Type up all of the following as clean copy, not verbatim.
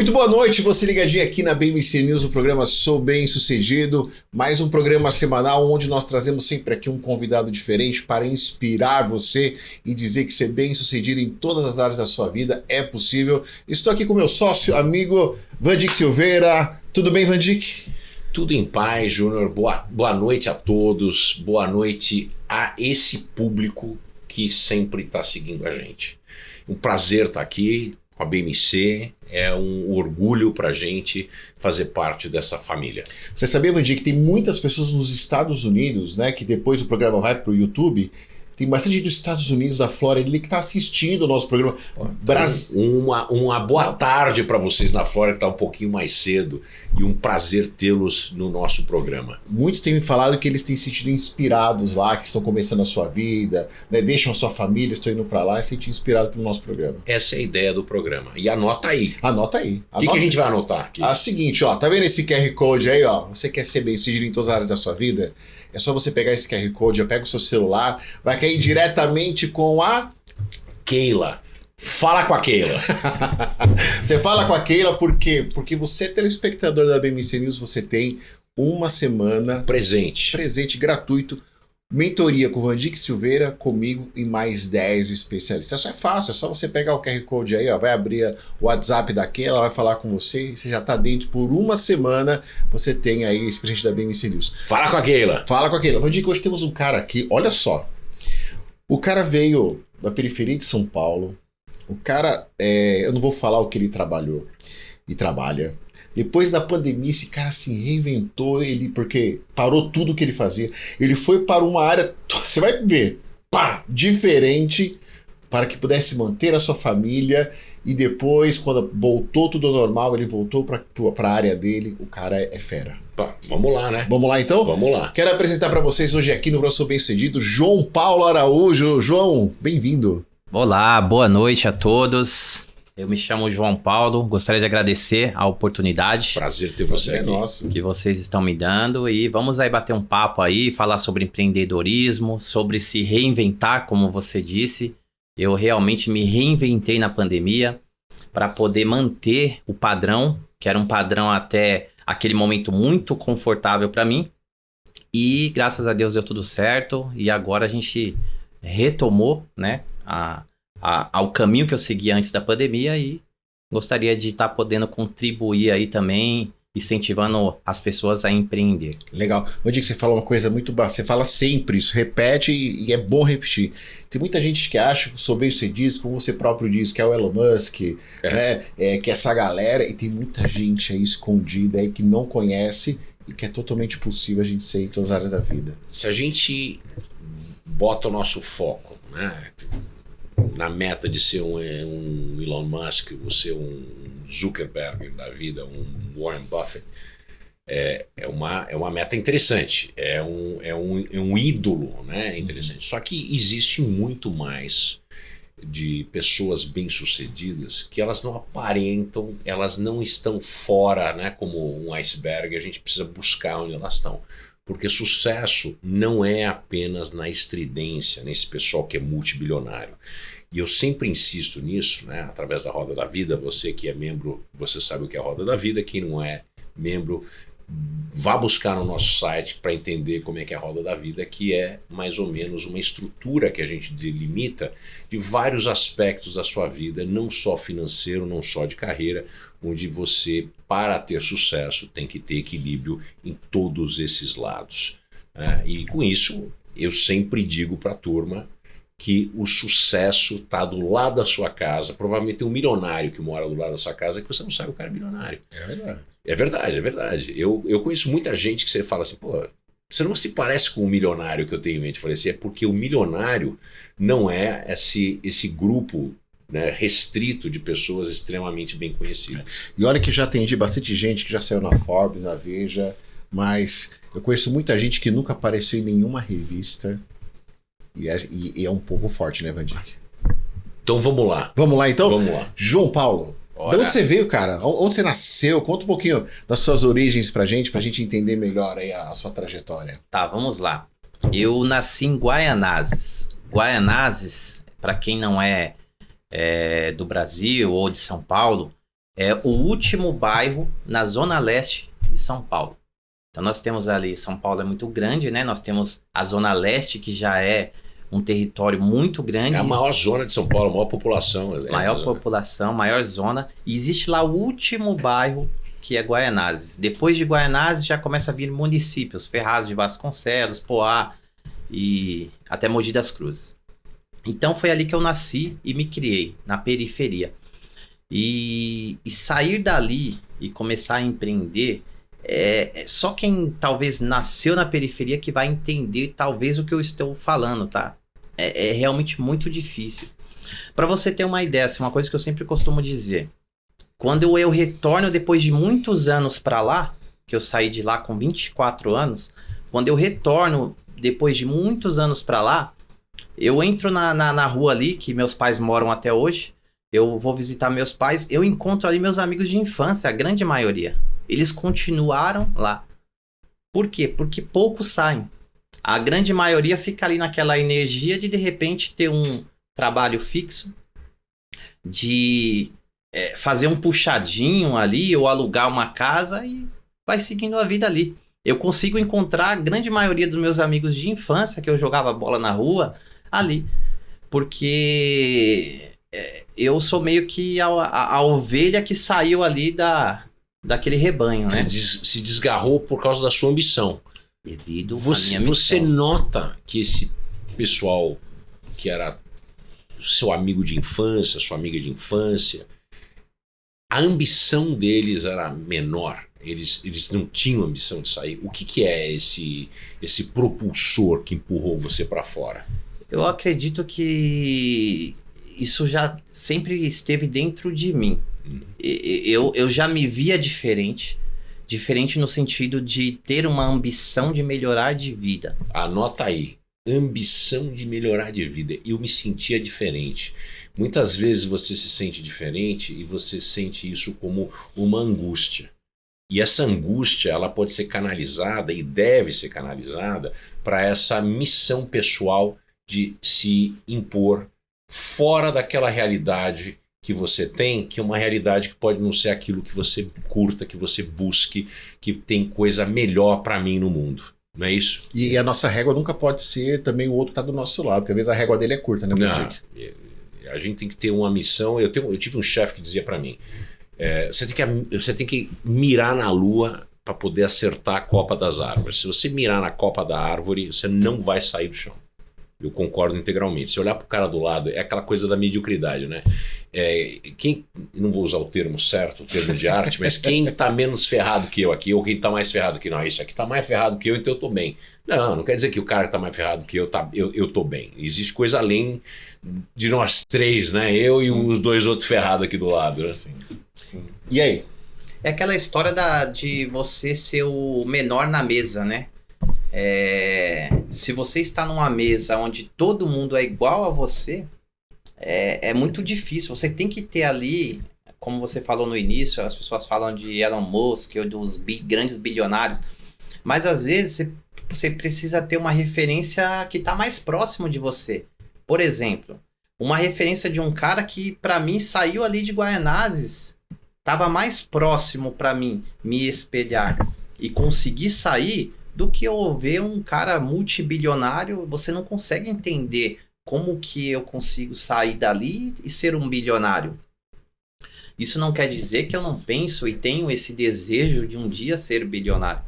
Muito boa noite, você ligadinho aqui na BMC News, o programa Sou Bem Sucedido, mais um programa semanal onde nós trazemos sempre aqui um convidado diferente para inspirar você e dizer que ser bem sucedido em todas as áreas da sua vida é possível. Estou aqui com meu sócio, amigo Vandic Silveira. Tudo bem, Vandic? Tudo em paz, Júnior. Boa noite a todos, boa noite a esse público que sempre está seguindo a gente. Um prazer estar aqui com a BMC, é um orgulho pra gente fazer parte dessa família. Você sabia, Vandic, que tem muitas pessoas nos Estados Unidos, né, que depois o programa vai pro YouTube, tem bastante gente dos Estados Unidos, da Flórida, que está assistindo o nosso programa. Uma boa tarde para vocês na Flórida, que está um pouquinho mais cedo, e um prazer tê-los no nosso programa. Muitos têm me falado que eles têm se sentido inspirados lá, que estão começando a sua vida, né, deixam a sua família, estão indo para lá e se sentem inspirados pelo nosso programa. Essa é a ideia do programa. E anota aí. Anota aí. O que a gente vai anotar aqui? É o seguinte, ó, tá vendo esse QR Code aí, ó? Você quer ser bem-sucedido em todas as áreas da sua vida? É só você pegar esse QR Code, já pega o seu celular, vai cair diretamente com a Keila. Fala com a Keila. Você fala com a Keila por quê? Porque você, telespectador da BMC News, você tem uma semana presente gratuito, mentoria com o Vandic Silveira, comigo e mais 10 especialistas. Isso é fácil, é só você pegar o QR Code aí, ó, vai abrir o WhatsApp da Keila, vai falar com você, e você já tá dentro por uma semana, você tem aí esse presente da BMC News. Fala com a Keila. Fala com a Keila. Vandic, hoje temos um cara aqui, olha só. O cara veio da periferia de São Paulo. O cara, eu não vou falar o que ele trabalhou e trabalha. Depois da pandemia, esse cara se reinventou, porque parou tudo que ele fazia. Ele foi para uma área, você vai ver, diferente, para que pudesse manter a sua família. E depois, quando voltou tudo ao normal, ele voltou para a área dele. O cara é fera. Vamos lá, né? Vamos lá, então? Vamos lá. Quero apresentar para vocês hoje aqui no Brasil Bem Sucedido, João Paulo Araújo. João, bem-vindo. Olá, boa noite a todos. Eu me chamo João Paulo, gostaria de agradecer a oportunidade. Prazer ter você aqui. Nosso. Que vocês estão me dando e vamos aí bater um papo aí, falar sobre empreendedorismo, sobre se reinventar, como você disse. Eu realmente me reinventei na pandemia para poder manter o padrão, que era um padrão até aquele momento muito confortável para mim. E graças a Deus deu tudo certo e agora a gente retomou, né, ao caminho que eu seguia antes da pandemia e gostaria de estar podendo contribuir aí também, incentivando as pessoas a empreender. Legal. Onde que você fala uma coisa muito básica, você fala sempre isso, repete e é bom repetir. Tem muita gente que acha que sou bem-sucedido, como você próprio diz, que é o Elon Musk, né, que é essa galera, e tem muita gente aí escondida aí que não conhece e que é totalmente possível a gente ser em todas as áreas da vida. Se a gente bota o nosso foco, né, na meta de ser um Elon Musk, você um Zuckerberg da vida, um Warren Buffett, é uma meta interessante, é um ídolo, né, interessante. Só que existe muito mais de pessoas bem-sucedidas que elas não aparentam, elas não estão fora, né, como um iceberg, a gente precisa buscar onde elas estão. Porque sucesso não é apenas na estridência, nesse pessoal que é multibilionário. E eu sempre insisto nisso, né? Através da Roda da Vida. Você que é membro, você sabe o que é a Roda da Vida. Quem não é membro, vá buscar no nosso site para entender como é que é a Roda da Vida, que é mais ou menos uma estrutura que a gente delimita de vários aspectos da sua vida, não só financeiro, não só de carreira, onde você, para ter sucesso, tem que ter equilíbrio em todos esses lados. E com isso, eu sempre digo para a turma que o sucesso está do lado da sua casa. Provavelmente tem um milionário que mora do lado da sua casa que você não sabe o cara é milionário. É verdade. É verdade, é verdade. Eu conheço muita gente que você fala assim, pô, você não se parece com o milionário que eu tenho em mente. Eu falei assim, é porque o milionário não é esse grupo, né, restrito de pessoas extremamente bem conhecidas. E olha que já atendi bastante gente que já saiu na Forbes, na Veja, mas eu conheço muita gente que nunca apareceu em nenhuma revista e é um povo forte, né, Vandic? Então vamos lá. Vamos lá, então? Vamos lá. João Paulo, de onde você veio, cara? Onde você nasceu? Conta um pouquinho das suas origens pra gente entender melhor aí a sua trajetória. Tá, vamos lá. Eu nasci em Guaianazes. Guaianazes, para quem não é do Brasil ou de São Paulo, É o último bairro na zona leste de São Paulo. Então nós temos ali, São Paulo é muito grande, né? Nós temos a zona leste, que já é um território muito grande. É a maior zona de São Paulo, a maior população. Maior população, maior zona. E existe lá o último bairro, que é Guaianazes. Depois de Guaianazes já começa a vir municípios, Ferraz de Vasconcelos, Poá e até Mogi das Cruzes. Então foi ali que eu nasci e me criei, na periferia. E sair dali e começar a empreender, só quem talvez nasceu na periferia que vai entender talvez o que eu estou falando, tá? É realmente muito difícil. Para você ter uma ideia, assim, uma coisa que eu sempre costumo dizer, quando eu retorno depois de muitos anos para lá, que eu saí de lá com 24 anos, quando eu retorno depois de muitos anos para lá, eu entro na rua ali, que meus pais moram até hoje, eu vou visitar meus pais, eu encontro ali meus amigos de infância, a grande maioria. Eles continuaram lá. Por quê? Porque poucos saem. A grande maioria fica ali naquela energia de repente ter um trabalho fixo, de fazer um puxadinho ali ou alugar uma casa e vai seguindo a vida ali. Eu consigo encontrar a grande maioria dos meus amigos de infância, que eu jogava bola na rua, ali. Porque eu sou meio que a ovelha que saiu ali daquele rebanho, né? Se desgarrou por causa da sua ambição. Devido à Você minha missão. nota que esse pessoal que era seu amigo de infância, sua amiga de infância, a ambição deles era menor. Eles não tinham ambição de sair. O que é esse propulsor que empurrou você para fora? Eu acredito que isso já sempre esteve dentro de mim. Eu já me via diferente no sentido de ter uma ambição de melhorar de vida. Anota aí, ambição de melhorar de vida. Eu me sentia diferente. Muitas vezes você se sente diferente e você sente isso como uma angústia. E essa angústia, ela pode ser canalizada e deve ser canalizada para essa missão pessoal de se impor fora daquela realidade que você tem, que é uma realidade que pode não ser aquilo que você curta, que você busque, que tem coisa melhor para mim no mundo. Não é isso? E a nossa régua nunca pode ser também o outro que tá do nosso lado, porque às vezes a régua dele é curta, né, Não, a gente tem que ter uma missão. Eu tive um chefe que dizia para mim, você tem que mirar na lua para poder acertar a copa das árvores. Se você mirar na copa da árvore, você não vai sair do chão. Eu concordo integralmente. Se olhar pro cara do lado, é aquela coisa da mediocridade, né? Não vou usar o termo certo, o termo de arte, mas quem tá menos ferrado que eu aqui, ou quem tá mais ferrado que não, esse aqui tá mais ferrado que eu, então eu tô bem. Não quer dizer que o cara que tá mais ferrado que eu tô bem. Existe coisa além de nós três, né? Eu e os dois outros ferrados aqui do lado, né? Sim. E aí? É aquela história de você ser o menor na mesa, né? Se você está numa mesa onde todo mundo é igual a você, é muito difícil. Você tem que ter ali, como você falou no início, as pessoas falam de Elon Musk ou dos grandes bilionários, mas às vezes você precisa ter uma referência que está mais próximo de você. Por exemplo, uma referência de um cara que para mim saiu ali de Guaianazes, estava mais próximo para mim me espelhar e conseguir sair do que eu ver um cara multibilionário. Você não consegue entender como que eu consigo sair dali e ser um bilionário. Isso não quer dizer que eu não penso e tenho esse desejo de um dia ser bilionário.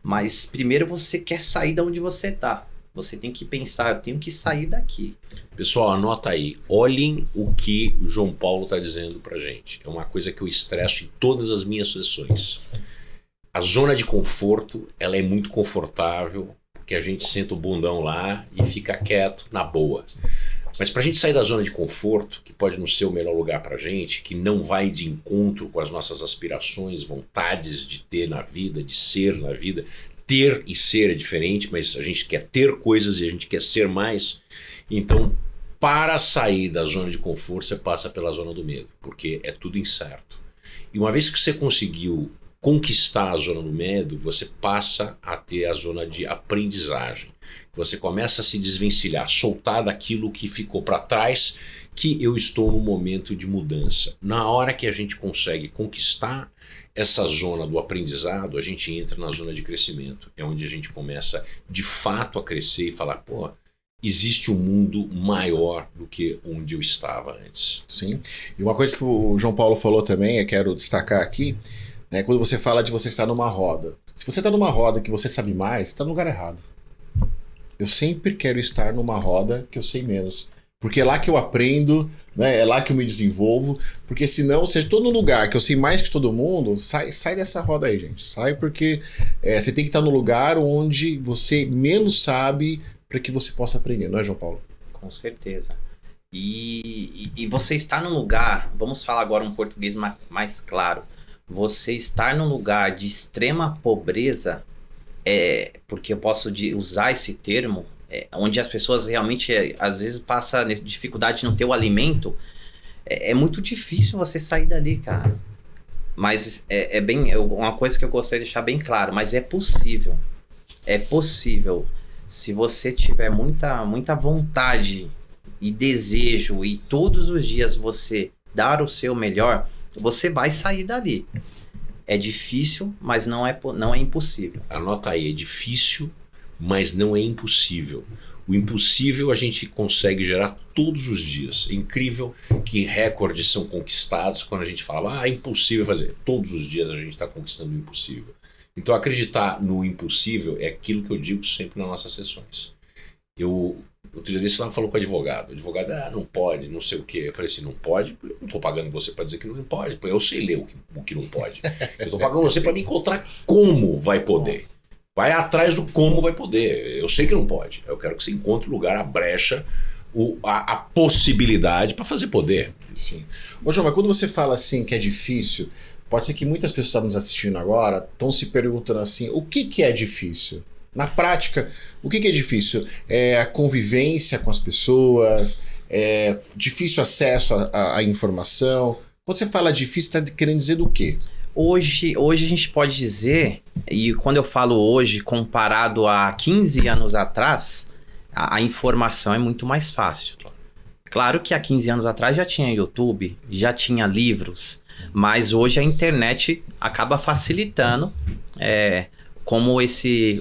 Mas primeiro você quer sair de onde você está. Você tem que pensar, eu tenho que sair daqui. Pessoal, anota aí. Olhem o que o João Paulo está dizendo pra gente. É uma coisa que eu estresso em todas as minhas sessões. A zona de conforto, ela é muito confortável, porque a gente senta o bundão lá e fica quieto, na boa. Mas para a gente sair da zona de conforto, que pode não ser o melhor lugar para a gente, que não vai de encontro com as nossas aspirações, vontades de ter na vida, de ser na vida, ter e ser é diferente, mas a gente quer ter coisas e a gente quer ser mais. Então, para sair da zona de conforto, você passa pela zona do medo, porque é tudo incerto. E uma vez que você conseguiu conquistar a zona do medo, você passa a ter a zona de aprendizagem. Você começa a se desvencilhar, soltar daquilo que ficou para trás, que eu estou no momento de mudança. Na hora que a gente consegue conquistar essa zona do aprendizado, a gente entra na zona de crescimento. É onde a gente começa de fato a crescer e falar, pô, existe um mundo maior do que onde eu estava antes. Sim. E uma coisa que o João Paulo falou também, eu quero destacar aqui, né, quando você fala de você estar numa roda. Se você está numa roda que você sabe mais, você está no lugar errado. Eu sempre quero estar numa roda que eu sei menos. Porque é lá que eu aprendo, né? É lá que eu me desenvolvo. Porque senão, se eu estou num lugar que eu sei mais que todo mundo, sai dessa roda aí, gente. Sai porque você tem que estar no lugar onde você menos sabe para que você possa aprender, não é, João Paulo? Com certeza. E você está num lugar, vamos falar agora um português mais claro. Você estar num lugar de extrema pobreza, porque eu posso usar esse termo, onde as pessoas realmente, às vezes, passam dificuldade de não ter o alimento, é muito difícil você sair dali, cara. Mas uma coisa que eu gostaria de deixar bem claro, mas é possível. É possível. Se você tiver muita vontade e desejo e todos os dias você dar o seu melhor, você vai sair dali. É difícil, mas não é impossível. Anota aí, é difícil, mas não é impossível. O impossível a gente consegue gerar todos os dias. É incrível que recordes são conquistados quando a gente fala, é impossível fazer. Todos os dias a gente está conquistando o impossível. Então acreditar no impossível é aquilo que eu digo sempre nas nossas sessões. Outro dia desse lá falou com o advogado. O advogado, não pode, não sei o quê. Eu falei assim, não pode? Eu não estou pagando você para dizer que não pode. Eu sei ler o que não pode. Eu estou pagando você para me encontrar como vai poder. Vai atrás do como vai poder. Eu sei que não pode. Eu quero que você encontre o lugar, a brecha, a possibilidade para fazer poder. Sim. Ô João, mas quando você fala assim que é difícil, pode ser que muitas pessoas que estão nos assistindo agora estão se perguntando assim, o que é difícil? Na prática, o que é difícil? É a convivência com as pessoas, é difícil acesso à informação. Quando você fala difícil, está querendo dizer do quê? Hoje a gente pode dizer, e quando eu falo hoje, comparado a 15 anos atrás, a informação é muito mais fácil. Claro que há 15 anos atrás já tinha YouTube, já tinha livros, mas hoje a internet acaba facilitando, como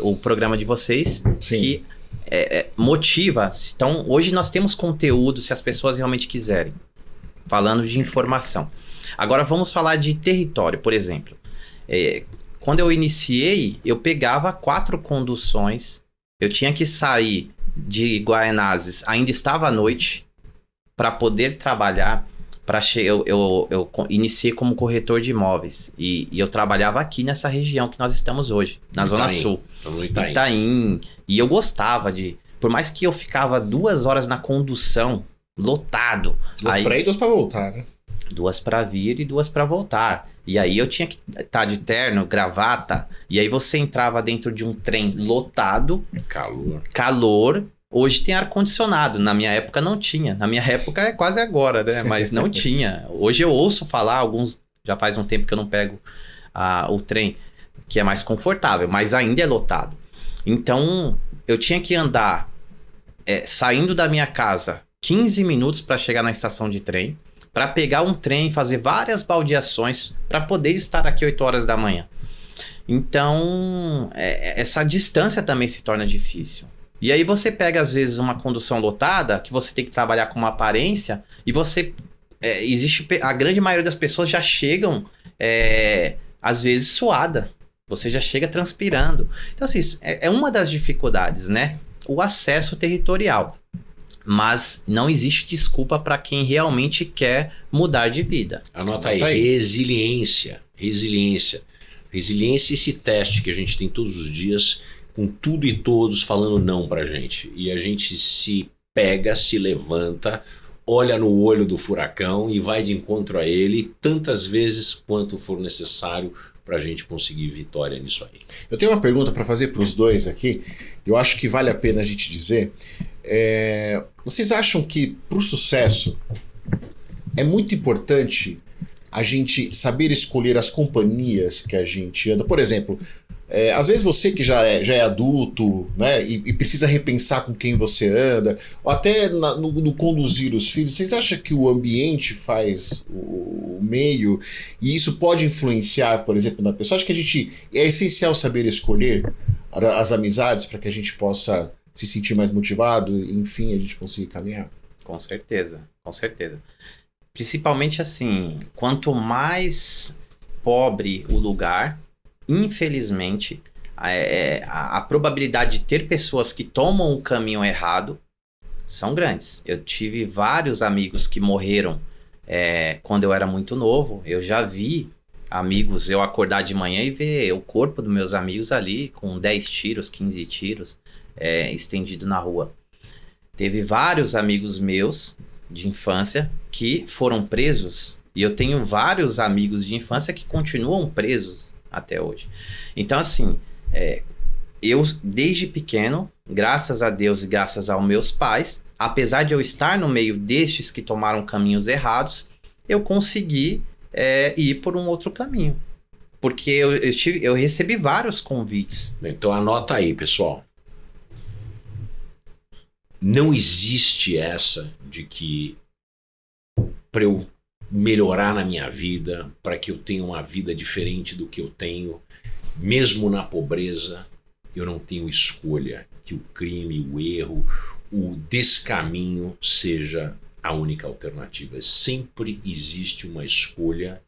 o programa de vocês, sim, que motiva. Então, hoje nós temos conteúdo, se as pessoas realmente quiserem, falando de informação. Agora vamos falar de território, por exemplo. Quando eu iniciei, eu pegava 4 conduções, eu tinha que sair de Guaianazes, ainda estava à noite, para poder trabalhar. Eu iniciei como corretor de imóveis e eu trabalhava aqui nessa região que nós estamos hoje, na Zona Sul. No Itaim. Itaim. E eu gostava por mais que eu ficava 2 horas na condução, lotado. 2 para ir, 2 para voltar, né? 2 para vir e 2 para voltar. E aí eu tinha que estar de terno, gravata, e aí você entrava dentro de um trem lotado. Calor. Hoje tem ar-condicionado, na minha época não tinha. Na minha época é quase agora, né? Mas não tinha. Hoje eu ouço falar, já faz um tempo que eu não pego o trem, que é mais confortável, mas ainda é lotado. Então, eu tinha que andar saindo da minha casa 15 minutos para chegar na estação de trem, para pegar um trem, fazer várias baldeações, para poder estar aqui 8 horas da manhã. Então, essa distância também se torna difícil. E aí você pega, às vezes, uma condução lotada, que você tem que trabalhar com uma aparência, e você... a grande maioria das pessoas já chegam, às vezes, suada. Você já chega transpirando. Então, assim, é uma das dificuldades, né? O acesso territorial. Mas não existe desculpa para quem realmente quer mudar de vida. Anota aí. Resiliência. Resiliência, esse teste que a gente tem todos os dias, com tudo e todos falando não pra gente. E a gente se pega, se levanta, olha no olho do furacão e vai de encontro a ele tantas vezes quanto for necessário pra gente conseguir vitória nisso aí. Eu tenho uma pergunta para fazer para os dois aqui. Eu acho que vale a pena a gente dizer. Vocês acham que pro sucesso é muito importante a gente saber escolher as companhias que a gente anda. Por exemplo, às vezes você que já é adulto, né, e precisa repensar com quem você anda, ou até no conduzir os filhos, vocês acham que o ambiente faz o meio e isso pode influenciar, por exemplo, na pessoa? Acho que é essencial saber escolher as amizades para que a gente possa se sentir mais motivado e, enfim, a gente conseguir caminhar. Com certeza, com certeza. Principalmente assim, quanto mais pobre o lugar, infelizmente, a probabilidade de ter pessoas que tomam o caminho errado são grandes. Eu tive vários amigos que morreram quando eu era muito novo. Eu já vi amigos, eu acordar de manhã e ver o corpo dos meus amigos ali com 10 tiros, 15 tiros estendido na rua. Teve vários amigos meus de infância que foram presos, e eu tenho vários amigos de infância que continuam presos até hoje. Então, assim, eu desde pequeno, graças a Deus e graças aos meus pais, apesar de eu estar no meio destes que tomaram caminhos errados, eu consegui ir por um outro caminho. Porque eu recebi vários convites. Então anota aí, pessoal. Não existe essa de que para eu melhorar na minha vida, para que eu tenha uma vida diferente do que eu tenho, mesmo na pobreza, eu não tenho escolha que o crime, o erro, o descaminho seja a única alternativa. Sempre existe uma escolha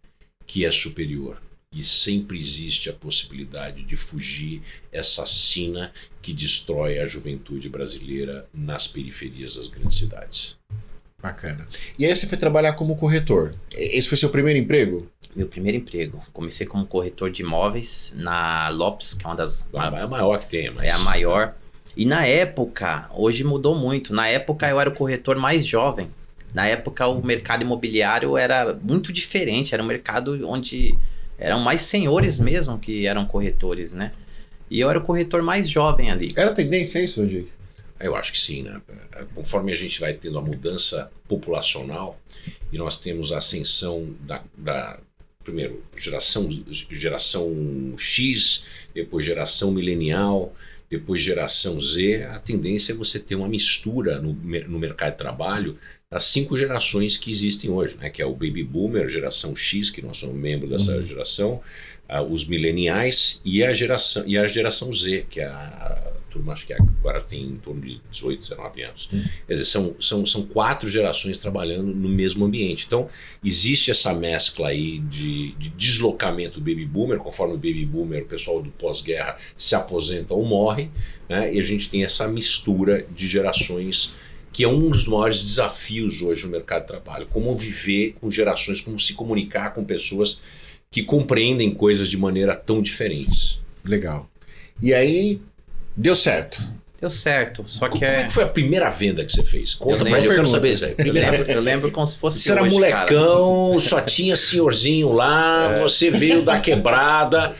que é superior. E sempre existe a possibilidade de fugir essa sina que destrói a juventude brasileira nas periferias das grandes cidades. Bacana. E aí você foi trabalhar como corretor. Esse foi seu primeiro emprego? Meu primeiro emprego. Comecei como corretor de imóveis na Lopes, que é uma das... É a maior que tem, mas... É a maior. E na época, hoje mudou muito. Na época eu era o corretor mais jovem. Na época o mercado imobiliário era muito diferente. Era um mercado onde... eram mais senhores mesmo que eram corretores, né? E eu era o corretor mais jovem ali. Era tendência isso, Dick? Eu acho que sim, né? Conforme a gente vai tendo a mudança populacional e nós temos a ascensão da primeiro, geração X, depois geração milenial, depois geração Z, a tendência é você ter uma mistura no mercado de trabalho das 5 gerações que existem hoje, né? Que é o Baby Boomer, geração X, que nós somos membros dessa geração, os mileniais e a geração Z, que é a turma, acho que agora tem em torno de 18, 19 anos. Quer dizer, são 4 gerações trabalhando no mesmo ambiente. Então, existe essa mescla aí de deslocamento do Baby Boomer, conforme o Baby Boomer, o pessoal do pós-guerra se aposenta ou morre, né? E a gente tem essa mistura de gerações que é um dos maiores desafios hoje no mercado de trabalho. Como viver com gerações, como se comunicar com pessoas que compreendem coisas de maneira tão diferentes. Legal. E aí, deu certo. Deu certo, só que Como é que foi a primeira venda que você fez? Conta pra lembro- mim, eu quero saber isso aí. eu lembro como se fosse Você era hoje, molecão, só tinha senhorzinho lá, você veio da quebrada,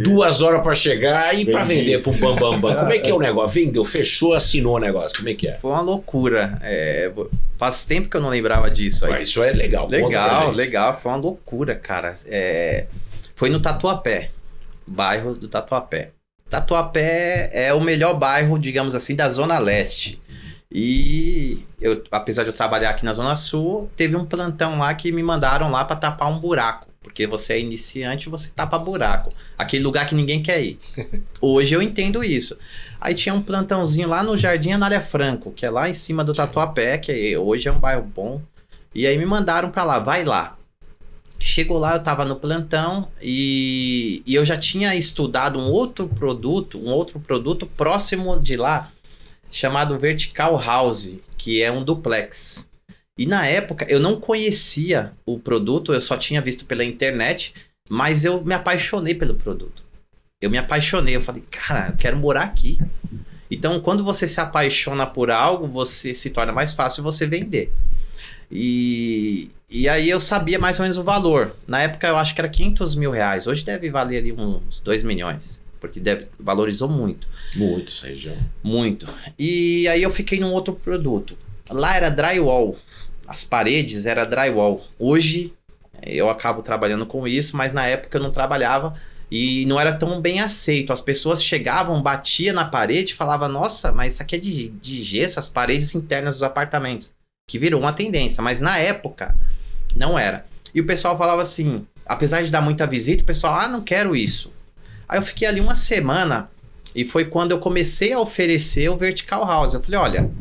2 horas pra chegar e pra vender pro Bam. Como é que é o negócio? Vendeu, fechou, assinou o negócio, como é que é? Foi uma loucura. Faz tempo que eu não lembrava disso. Mas isso é legal. conta pra gente. Legal. Foi uma loucura, cara. Foi no Tatuapé, bairro do Tatuapé. Tatuapé é o melhor bairro, digamos assim, da Zona Leste. E eu, apesar de eu trabalhar aqui na Zona Sul, teve um plantão lá que me mandaram lá para tapar um buraco. Porque você é iniciante, você tapa buraco. Aquele lugar que ninguém quer ir. Hoje eu entendo isso. Aí tinha um plantãozinho lá no Jardim Anália Franco, que é lá em cima do Tatuapé, que hoje é um bairro bom. E aí me mandaram para lá, vai lá. Chegou lá, eu tava no plantão e eu já tinha estudado um outro produto próximo de lá, chamado Vertical House, que é um duplex. E na época eu não conhecia o produto, eu só tinha visto pela internet, mas eu me apaixonei pelo produto. Eu falei, cara, eu quero morar aqui. Então, quando você se apaixona por algo, você se torna mais fácil você vender. E aí eu sabia mais ou menos o valor. Na época eu acho que era 500 mil reais. Hoje deve valer ali uns 2 milhões. Porque valorizou muito. Muito essa região. Muito. E aí eu fiquei num outro produto. Lá era drywall. As paredes era drywall. Hoje eu acabo trabalhando com isso, mas na época eu não trabalhava e não era tão bem aceito. As pessoas chegavam, batiam na parede e falavam, nossa, mas isso aqui é de gesso, as paredes internas dos apartamentos. Que virou uma tendência, mas na época não era. E o pessoal falava assim, apesar de dar muita visita, o pessoal, não quero isso. Aí eu fiquei ali uma semana e foi quando eu comecei a oferecer o Vertical House. Eu falei, olha,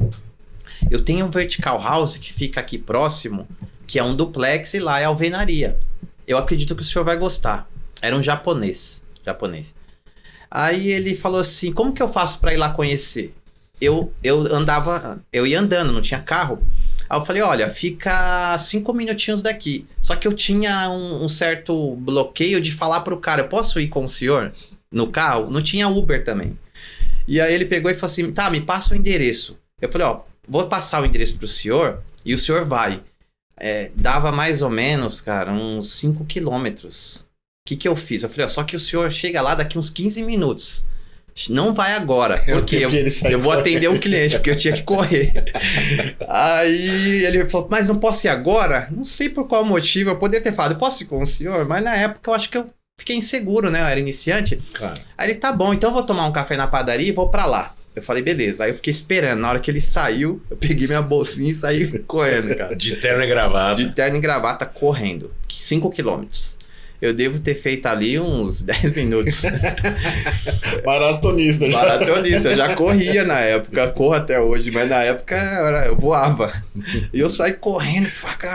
eu tenho um Vertical House que fica aqui próximo, que é um duplex e lá é alvenaria. Eu acredito que o senhor vai gostar. Era um japonês. Aí ele falou assim, como que eu faço pra ir lá conhecer? Eu ia andando, não tinha carro. Aí eu falei, olha, fica 5 minutinhos daqui. Só que eu tinha um certo bloqueio de falar pro cara, eu posso ir com o senhor no carro? Não tinha Uber também. E aí ele pegou e falou assim, tá, me passa o endereço. Eu falei, vou passar o endereço pro senhor e o senhor vai. Dava mais ou menos, cara, uns 5 quilômetros. O que eu fiz? Eu falei, só que o senhor chega lá daqui uns 15 minutos. Não vai agora, porque eu vou atender um cliente, porque eu tinha que correr. Aí ele falou, mas não posso ir agora? Não sei por qual motivo, eu poderia ter falado, eu posso ir com o senhor? Mas na época eu acho que eu fiquei inseguro, né? Eu era iniciante. Claro. Aí ele, tá bom, então eu vou tomar um café na padaria e vou pra lá. Eu falei, beleza. Aí eu fiquei esperando. Na hora que ele saiu, eu peguei minha bolsinha e saí correndo, cara. De terno e gravata. De terno e gravata, correndo. 5 quilômetros. Eu devo ter feito ali uns 10 minutos. Maratonista. Eu já corria na época, corro até hoje, mas na época eu voava. E eu saí correndo,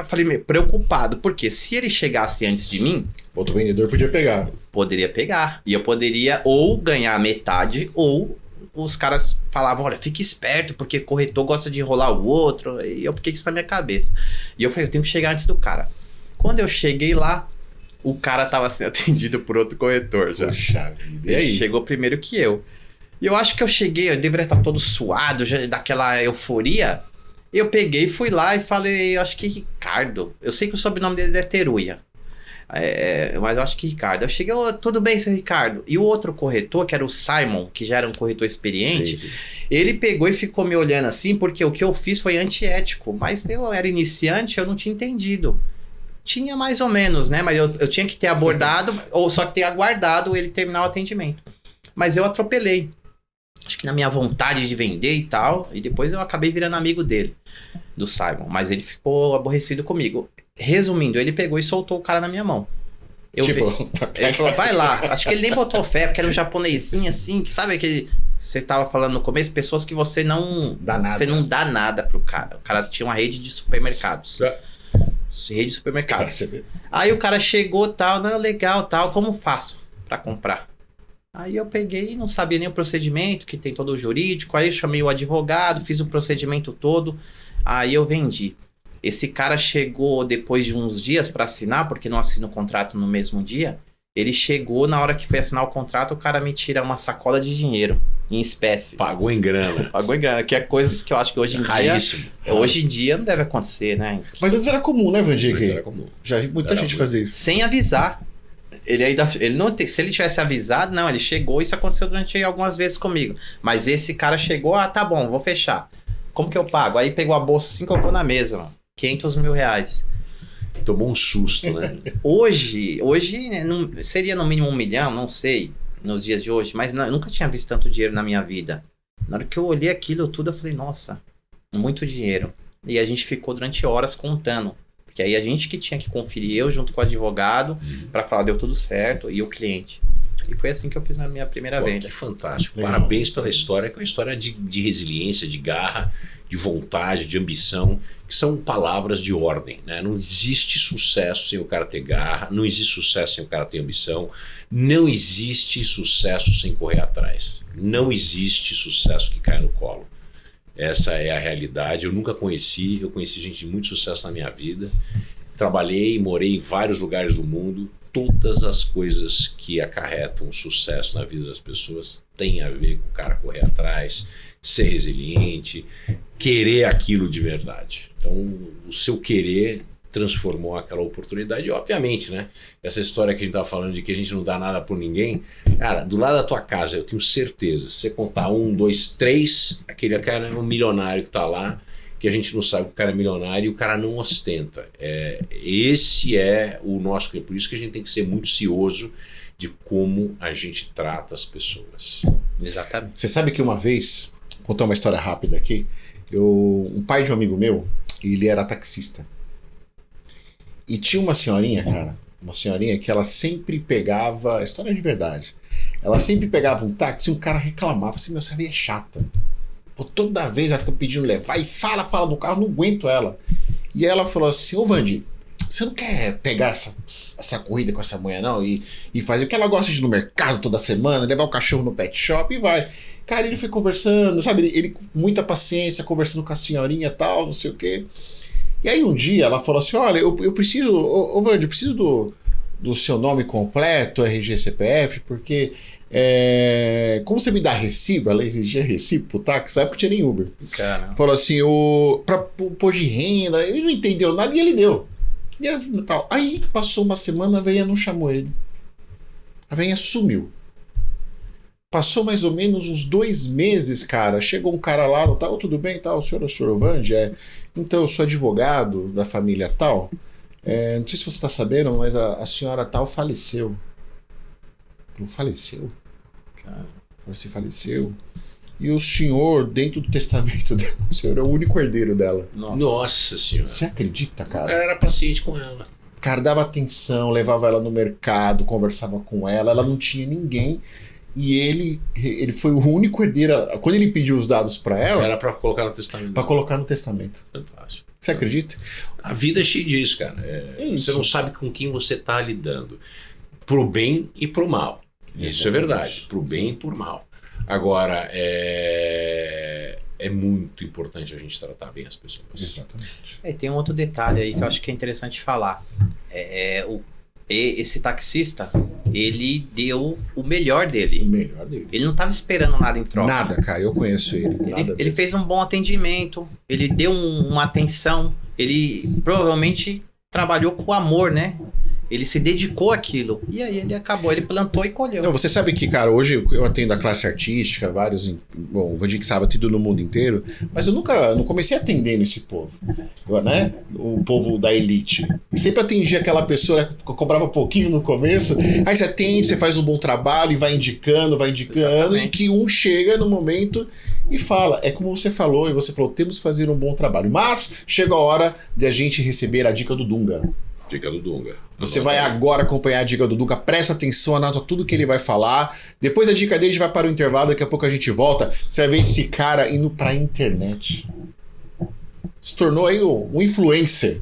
falei, preocupado, porque se ele chegasse antes de mim... Outro vendedor podia pegar. Poderia pegar. E eu poderia ou ganhar metade, ou os caras falavam, olha, fique esperto, porque corretor gosta de enrolar o outro. E eu fiquei com isso na minha cabeça. E eu falei, eu tenho que chegar antes do cara. Quando eu cheguei lá, o cara tava sendo atendido por outro corretor já. Poxa vida. Ele chegou primeiro que eu. E eu acho que eu cheguei, eu deveria estar todo suado, já daquela euforia. Eu peguei, fui lá e falei, eu acho que Ricardo. Eu sei que o sobrenome dele é Teruya. Mas eu acho que Ricardo. Eu cheguei, tudo bem, seu Ricardo. E o outro corretor, que era o Simon, que já era um corretor experiente, sim. Ele pegou e ficou me olhando assim, porque o que eu fiz foi antiético. Mas eu era iniciante, eu não tinha entendido. Tinha mais ou menos, né? Mas eu tinha que ter abordado, ou só que ter aguardado ele terminar o atendimento. Mas eu atropelei. Acho que na minha vontade de vender e tal. E depois eu acabei virando amigo dele, do Simon. Mas ele ficou aborrecido comigo. Resumindo, ele pegou e soltou o cara na minha mão. Ele falou, vai lá. Acho que ele nem botou fé, porque era um japonesinho assim, que sabe aquele... Você tava falando no começo, pessoas que você não dá nada. Você não dá nada pro cara. O cara tinha uma rede de supermercados. Rede de supermercado. Aí o cara chegou, tal, não, legal, tal, como faço pra comprar? Aí eu peguei, não sabia nem o procedimento, que tem todo o jurídico, aí eu chamei o advogado, fiz o procedimento todo, aí eu vendi. Esse cara chegou depois de uns dias pra assinar, porque não assina o contrato no mesmo dia, ele chegou, na hora que foi assinar o contrato, o cara me tira uma sacola de dinheiro, em espécie. Pagou em grana. Pagou em grana, que é coisas que eu acho que hoje em dia... Hoje em dia não deve acontecer, né? Mas antes era comum, né, Vandir? Antes era comum. Já vi muita gente fazer isso. Sem avisar. Se ele tivesse avisado, não, ele chegou, isso aconteceu durante algumas vezes comigo. Mas esse cara chegou, tá bom, vou fechar. Como que eu pago? Aí pegou a bolsa assim, colocou na mesa, mano. 500 mil reais. Tomou um susto, né? Hoje né, seria no mínimo 1 milhão, não sei, nos dias de hoje, mas eu nunca tinha visto tanto dinheiro na minha vida. Na hora que eu olhei aquilo tudo, eu falei, nossa, muito dinheiro. E a gente ficou durante horas contando. Porque aí a gente que tinha que conferir, eu junto com o advogado, pra falar, deu tudo certo, e o cliente. E foi assim que eu fiz a minha primeira venda. Que fantástico. Legal. Parabéns pela história, que é uma história de resiliência, de garra, de vontade, de ambição, que são palavras de ordem, né? Não existe sucesso sem o cara ter garra, não existe sucesso sem o cara ter ambição, não existe sucesso sem correr atrás, não existe sucesso que caia no colo. Essa é a realidade. Eu conheci gente de muito sucesso na minha vida, trabalhei e morei em vários lugares do mundo. Todas as coisas que acarretam sucesso na vida das pessoas têm a ver com o cara correr atrás, ser resiliente, querer aquilo de verdade. Então, o seu querer transformou aquela oportunidade. E, obviamente, né? Essa história que a gente estava falando de que a gente não dá nada por ninguém. Cara, do lado da tua casa, eu tenho certeza, se você contar 1, 2, 3, aquele cara é um milionário que está lá que a gente não sabe que o cara é milionário e o cara não ostenta. Esse é o nosso... Por isso que a gente tem que ser muito cioso de como a gente trata as pessoas. Exatamente. Você sabe que uma vez, vou contar uma história rápida aqui, um pai de um amigo meu, ele era taxista. E tinha uma senhorinha, cara, uma senhorinha que ela sempre pegava, história de verdade, ela sempre pegava um táxi e um cara reclamava assim, meu, essa velha é chata. Pô, toda vez ela fica pedindo levar e fala do carro, não aguento ela. E ela falou assim, ô Vandi, você não quer pegar essa corrida com essa mulher não e fazer o que ela gosta de ir no mercado toda semana, levar o cachorro no pet shop e vai. Cara, ele foi conversando, sabe, ele com muita paciência, conversando com a senhorinha e tal, não sei o quê. E aí um dia ela falou assim, olha, eu preciso, ô Vandi, eu preciso do seu nome completo, RG, CPF, porque como você me dá recibo, ela exigia recibo pro táxi, sabe que tinha nem Uber. Caramba. Falou assim, pra pôr de renda, ele não entendeu nada e ele deu. E tal. Aí passou uma semana, a velha não chamou ele. A velha sumiu. Passou mais ou menos uns 2 meses, cara. Chegou um cara lá, tal, tudo bem, tal, o senhor é o senhor Vandi? Então, eu sou advogado da família tal. Não sei se você está sabendo, mas a senhora tal faleceu. Falou, faleceu? Cara. Falou assim, faleceu. E o senhor, dentro do testamento dela, o senhor é o único herdeiro dela. Nossa senhora. Você acredita, O cara? cara era paciente com ela. O cara dava atenção, levava ela no mercado, conversava com ela não tinha ninguém. E ele foi o único herdeiro. Quando ele pediu os dados para ela, Era pra colocar no testamento. para colocar no testamento. Fantástico. Você acredita? A vida é cheia disso, cara. Isso. Você não sabe com quem você tá lidando. Pro bem e pro mal. Isso é verdade. Pro bem e pro mal. Agora, é muito importante a gente tratar bem as pessoas. Exatamente. E tem um outro detalhe aí que eu acho que é interessante falar. Esse taxista, ele deu o melhor O dele. melhor dele. Ele não estava esperando nada em troca. Nada, cara. Eu conheço ele. Nada Ele mesmo. fez um bom atendimento, ele deu uma atenção, ele provavelmente trabalhou com amor, né? Ele se dedicou àquilo. E aí ele acabou, ele plantou e colheu. Não, você sabe que, cara, hoje eu atendo a classe artística, vários, bom, o Vandir que sabe, atendo no mundo inteiro, mas eu não comecei atendendo esse povo, né? O povo da elite. E sempre atendia aquela pessoa que cobrava pouquinho no começo, aí você atende, você faz um bom trabalho e vai indicando, Exatamente. e que um chega no momento e fala, é como você falou, e você falou, temos que fazer um bom trabalho, mas chega a hora de a gente receber a dica do Dunga. Dica do Dunga. Você vai agora acompanhar a dica do Dunga, presta atenção, anota tudo que ele vai falar. Depois da dica dele, a gente vai para o intervalo, daqui a pouco a gente volta. Você vai ver esse cara indo pra internet. Se tornou aí um influencer.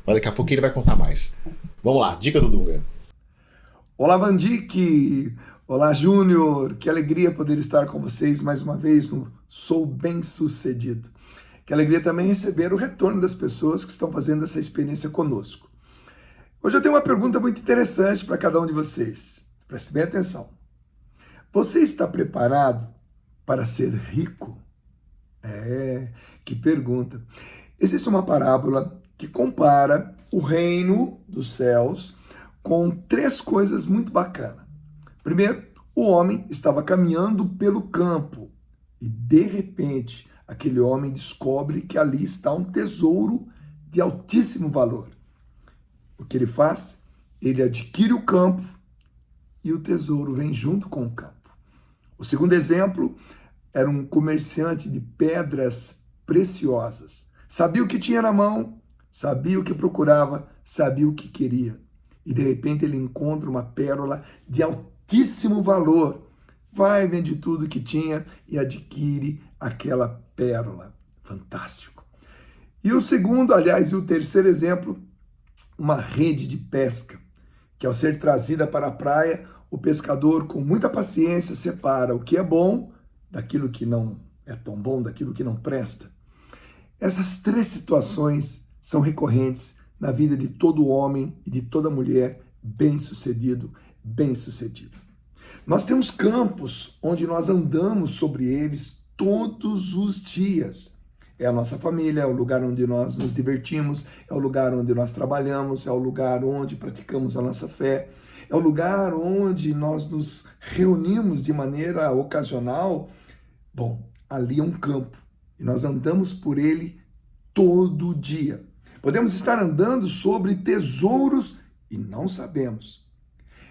Mas daqui a pouco ele vai contar mais. Vamos lá, dica do Dunga. Olá, Vandique! Olá, Júnior! Que alegria poder estar com vocês mais uma vez no Sou Bem Sucedido. Que alegria também receber o retorno das pessoas que estão fazendo essa experiência conosco. Hoje eu tenho uma pergunta muito interessante para cada um de vocês. Preste bem atenção. Você está preparado para ser rico? Que pergunta. Existe uma parábola que compara o reino dos céus com 3 coisas muito bacanas. Primeiro, o homem estava caminhando pelo campo e, de repente, aquele homem descobre que ali está um tesouro de altíssimo valor. O que ele faz? Ele adquire o campo e o tesouro vem junto com o campo. O segundo exemplo era um comerciante de pedras preciosas. Sabia o que tinha na mão, sabia o que procurava, sabia o que queria. E de repente ele encontra uma pérola de altíssimo valor. Vai, vende tudo que tinha e adquire aquela pérola. Fantástico. E o segundo, aliás, e o terceiro exemplo, uma rede de pesca, que ao ser trazida para a praia, o pescador, com muita paciência, separa o que é bom daquilo que não é tão bom, daquilo que não presta. Essas 3 situações são recorrentes na vida de todo homem e de toda mulher bem-sucedido, bem-sucedida. Nós temos campos onde nós andamos sobre eles todos os dias. É a nossa família, é o lugar onde nós nos divertimos, é o lugar onde nós trabalhamos, é o lugar onde praticamos a nossa fé, é o lugar onde nós nos reunimos de maneira ocasional. Bom, ali é um campo e nós andamos por ele todo dia. Podemos estar andando sobre tesouros e não sabemos.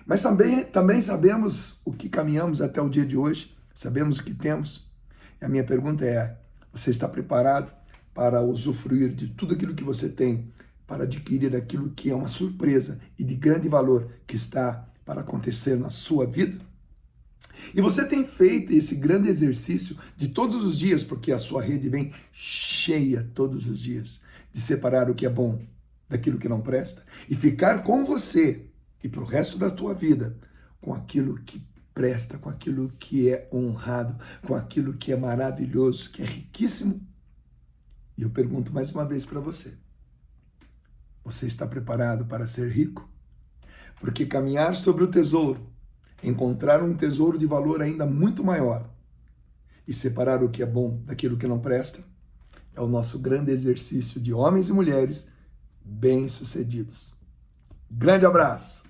Mas também sabemos o que caminhamos até o dia de hoje, sabemos o que temos. E a minha pergunta é, você está preparado para usufruir de tudo aquilo que você tem, para adquirir aquilo que é uma surpresa e de grande valor que está para acontecer na sua vida? E você tem feito esse grande exercício de todos os dias, porque a sua rede vem cheia todos os dias, de separar o que é bom daquilo que não presta e ficar com você e para o resto da tua vida com aquilo que presta, com aquilo que é honrado, com aquilo que é maravilhoso, que é riquíssimo. E eu pergunto mais uma vez para você, você está preparado para ser rico? Porque caminhar sobre o tesouro, encontrar um tesouro de valor ainda muito maior e separar o que é bom daquilo que não presta, é o nosso grande exercício de homens e mulheres bem-sucedidos. Grande abraço!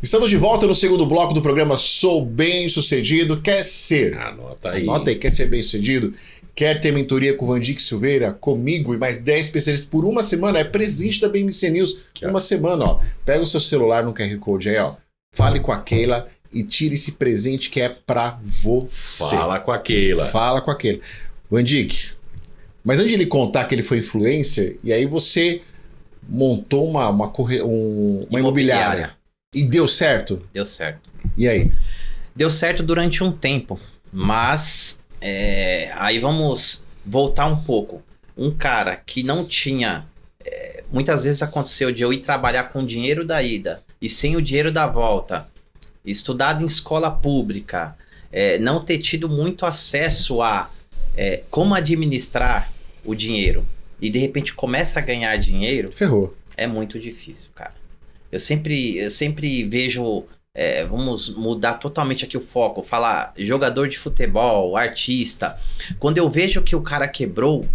Estamos de volta no segundo bloco do programa Sou Bem-Sucedido. Quer ser? Anota aí. Anota aí, quer ser bem-sucedido? Quer ter mentoria com o Vandique Silveira, comigo e mais 10 especialistas por uma semana? É presente da BMC News. Uma semana, ó. Pega o seu celular no QR Code aí, ó. Fale com a Keila e tire esse presente que é pra você. Fala com a Keila. Fala com a Keila. Vandique, mas antes de ele contar que ele foi influencer, e aí você montou uma imobiliária. E deu certo? Deu certo. E aí? Deu certo durante um tempo, mas aí vamos voltar um pouco. Um cara que não tinha... muitas vezes aconteceu de eu ir trabalhar com o dinheiro da ida e sem o dinheiro da volta, estudado em escola pública, não ter tido muito acesso a como administrar o dinheiro e de repente começa a ganhar dinheiro, ferrou. É muito difícil, cara. Eu sempre vejo, vamos mudar totalmente aqui o foco, falar jogador de futebol, artista. Quando eu vejo que o cara quebrou,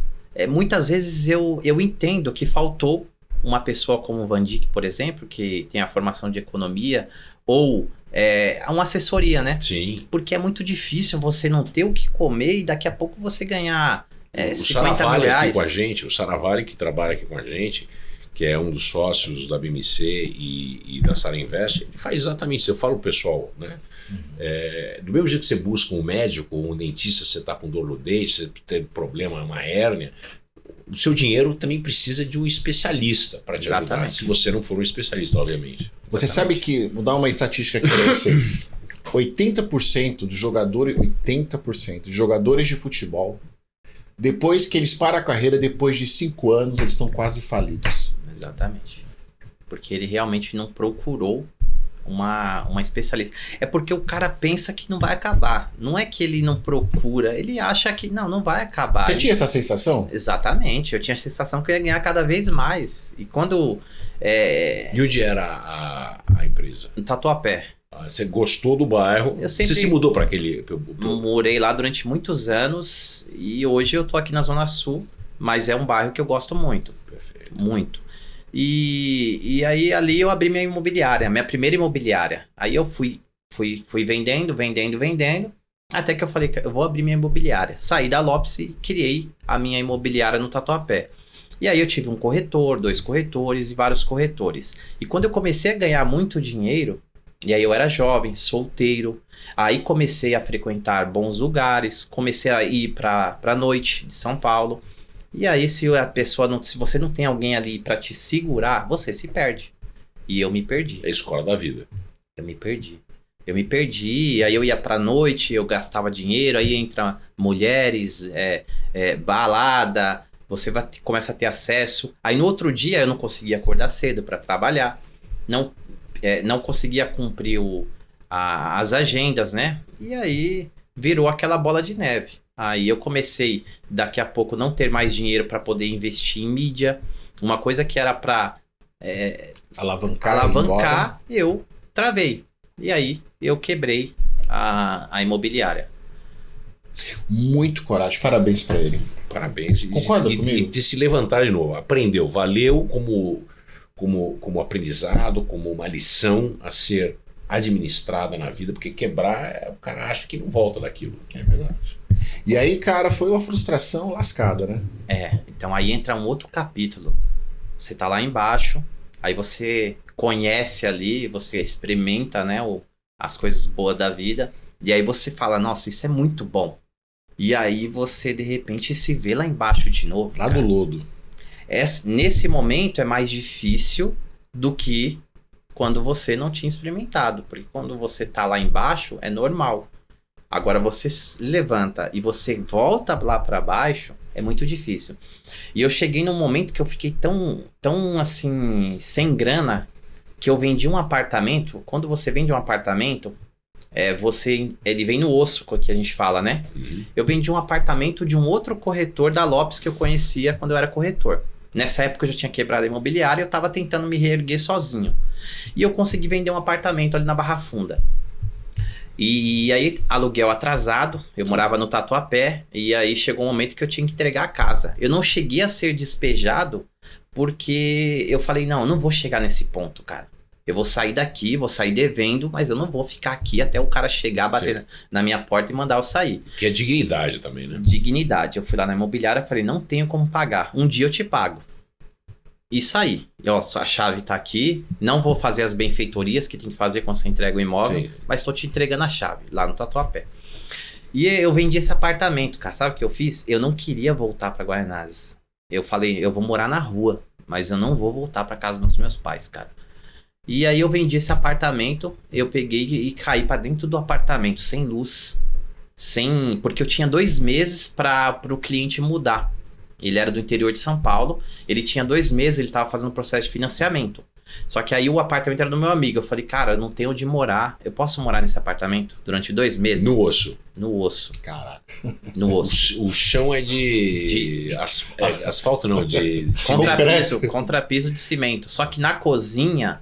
muitas vezes eu entendo que faltou uma pessoa como o Vandique, por exemplo, que tem a formação de economia, ou uma assessoria, né? Sim. Porque é muito difícil você não ter o que comer e daqui a pouco você ganhar o 50 Saravalli mil reais. Aqui com a gente, o Saravalli que trabalha aqui com a gente, que é um dos sócios da BMC e da Sara Invest, ele faz exatamente isso. Eu falo pro pessoal, né? Do mesmo jeito que você busca um médico ou um dentista, você tá com dor no dente, você tem problema, uma hérnia, o seu dinheiro também precisa de um especialista para te ajudar, se você não for um especialista, obviamente. Você sabe que, vou dar uma estatística aqui para vocês, 80% dos jogadores, 80% de jogadores de futebol, depois que eles param a carreira, depois de 5 anos, eles estão quase falidos. Exatamente. Porque ele realmente não procurou uma especialista. É porque o cara pensa que não vai acabar. Não é que ele não procura, ele acha que não vai acabar. Você tinha essa sensação? Exatamente. Eu tinha a sensação que eu ia ganhar cada vez mais. E quando... E onde era a empresa? No Tatuapé. Você gostou do bairro? Você se mudou para aquele... Morei lá durante muitos anos e hoje eu tô aqui na Zona Sul, mas é um bairro que eu gosto muito. Perfeito. Muito. E aí ali eu abri minha imobiliária, minha primeira imobiliária. Aí eu fui vendendo, até que eu falei que eu vou abrir minha imobiliária. Saí da Lopes e criei a minha imobiliária no Tatuapé. E aí eu tive um corretor, 2 corretores e vários corretores. E quando eu comecei a ganhar muito dinheiro, e aí eu era jovem, solteiro, aí comecei a frequentar bons lugares, comecei a ir pra noite de São Paulo. E aí se você não tem alguém ali pra te segurar, você se perde. E eu me perdi. É a escola da vida. Eu me perdi, aí eu ia pra noite, eu gastava dinheiro, aí entra mulheres, balada, você começa a ter acesso. Aí no outro dia eu não conseguia acordar cedo pra trabalhar, não conseguia cumprir as agendas, né? E aí virou aquela bola de neve. Aí eu comecei, daqui a pouco, não ter mais dinheiro para poder investir em mídia. Uma coisa que era para alavancar, eu travei. E aí eu quebrei a imobiliária. muito coragem. Parabéns pra ele. Parabéns. Concorda e comigo? ter se levantar de novo. Aprendeu. Valeu como aprendizado, como uma lição a ser administrada na vida, porque quebrar, o cara acha que não volta daquilo. É verdade. E aí, cara, foi uma frustração lascada, né? Então aí entra um outro capítulo. Você tá lá embaixo, aí você conhece ali, você experimenta, né, as coisas boas da vida, e aí você fala, nossa, isso é muito bom. E aí você, de repente, se vê lá embaixo de novo. Lá cara. do lodo. Nesse momento é mais difícil do que quando você não tinha experimentado, porque quando você tá lá embaixo é normal. Agora você se levanta e você volta lá para baixo, é muito difícil. E eu cheguei num momento que eu fiquei tão assim, sem grana, que eu vendi um apartamento. Quando você vende um apartamento, ele vem no osso, que a gente fala, né? Uhum. Eu vendi um apartamento de um outro corretor da Lopes que eu conhecia quando eu era corretor. Nessa época eu já tinha quebrado a imobiliária e eu tava tentando me reerguer sozinho. E eu consegui vender um apartamento ali na Barra Funda. E aí, aluguel atrasado, eu morava no Tatuapé, e aí chegou um momento que eu tinha que entregar a casa. Eu não cheguei a ser despejado, porque eu falei, não, eu não vou chegar nesse ponto, cara. Eu vou sair daqui, vou sair devendo, mas eu não vou ficar aqui até o cara chegar, bater na minha porta e mandar eu sair. Que é dignidade também, né? Dignidade. Eu fui lá na imobiliária e falei, não tenho como pagar. Um dia eu te pago. E saí. E, ó, a chave tá aqui. Não vou fazer as benfeitorias que tem que fazer quando você entrega o imóvel. Sim. Mas tô te entregando a chave, lá no Tatuapé. E eu vendi esse apartamento, cara. Sabe o que eu fiz? Eu não queria voltar pra Guaianazes. Eu falei, eu vou morar na rua. Mas eu não vou voltar pra casa dos meus pais, cara. E aí eu vendi esse apartamento. Eu peguei e caí pra dentro do apartamento. Sem luz. Porque eu tinha 2 meses pro cliente mudar. Ele era do interior de São Paulo, ele tinha 2 meses, ele estava fazendo um processo de financiamento. Só que aí o apartamento era do meu amigo. Eu falei, cara, eu não tenho onde morar. Eu posso morar nesse apartamento durante 2 meses? No osso. No osso. Caraca. No osso. O chão é de asfalto, não, de Contrapiso de cimento. Só que na cozinha